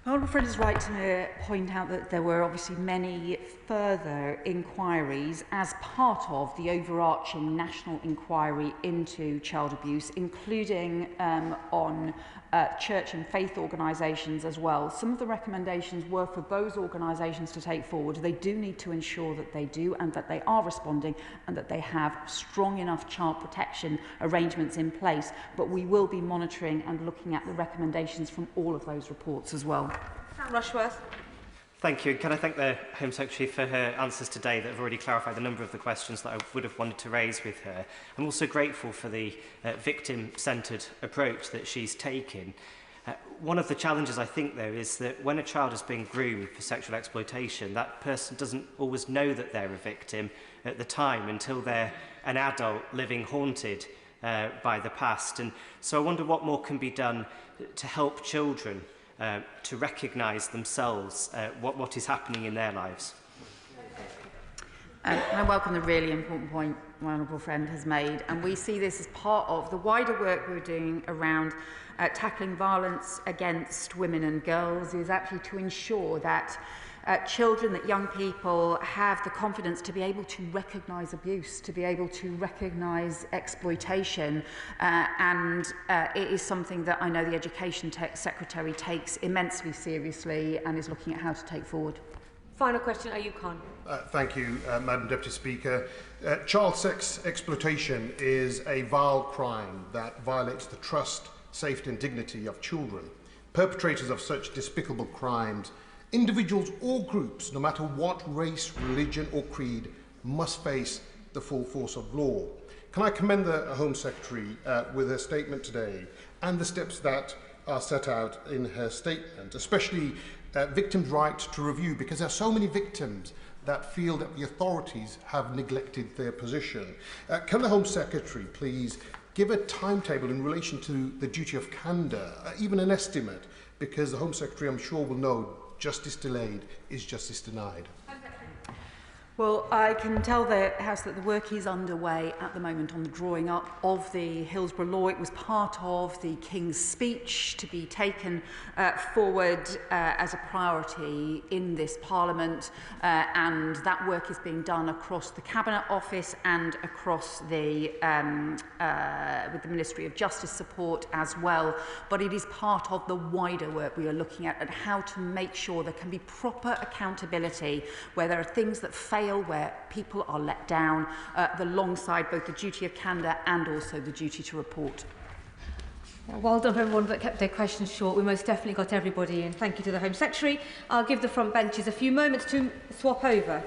My honourable friend is right to point out that there were obviously many further inquiries as part of the overarching national inquiry into child abuse, including on church and faith organisations as well. Some of the recommendations were for those organisations to take forward. They do need to ensure that they do, and that they are responding, and that they have strong enough child protection arrangements in place. But we will be monitoring and looking at the recommendations from all of those reports as well. Sam Rushworth. Thank you. Can I thank the Home Secretary for her answers today that have already clarified a number of the questions that I would have wanted to raise with her. I'm also grateful for the victim-centred approach that she's taken. One of the challenges, I think, though, is that when a child is being groomed for sexual exploitation, that person doesn't always know that they're a victim at the time until they're an adult living haunted by the past. And so I wonder what more can be done to help children to recognise themselves what is happening in their lives. I welcome the really important point my honourable friend has made, and we see this as part of the wider work we're doing around tackling violence against women and girls, is actually to ensure that children, that young people have the confidence to be able to recognise abuse, to be able to recognise exploitation, and it is something that I know the Education Secretary takes immensely seriously and is looking at how to take forward. Final question, Ayub Khan. Thank you, Madam Deputy Speaker. Child sex exploitation is a vile crime that violates the trust, safety and dignity of children. Perpetrators of such despicable crimes, individuals or groups, no matter what race, religion or creed, must face the full force of law. Can I commend the Home Secretary with her statement today and the steps that are set out in her statement, especially victims' right to review, because there are so many victims that feel that the authorities have neglected their position. Can the Home Secretary please give a timetable in relation to the duty of candour, even an estimate, because the Home Secretary, I'm sure, will know justice delayed is justice denied. Well, I can tell the House that the work is underway at the moment on the drawing up of the Hillsborough Law. It was part of the King's speech to be taken forward as a priority in this Parliament, and that work is being done across the Cabinet Office and across the with the Ministry of Justice support as well. But it is part of the wider work we are looking at how to make sure there can be proper accountability where there are things that fail, where people are let down, alongside both the duty of candour and also the duty to report. Well done for everyone that kept their questions short. We most definitely got everybody in. Thank you to the Home Secretary. I'll give the front benches a few moments to swap over.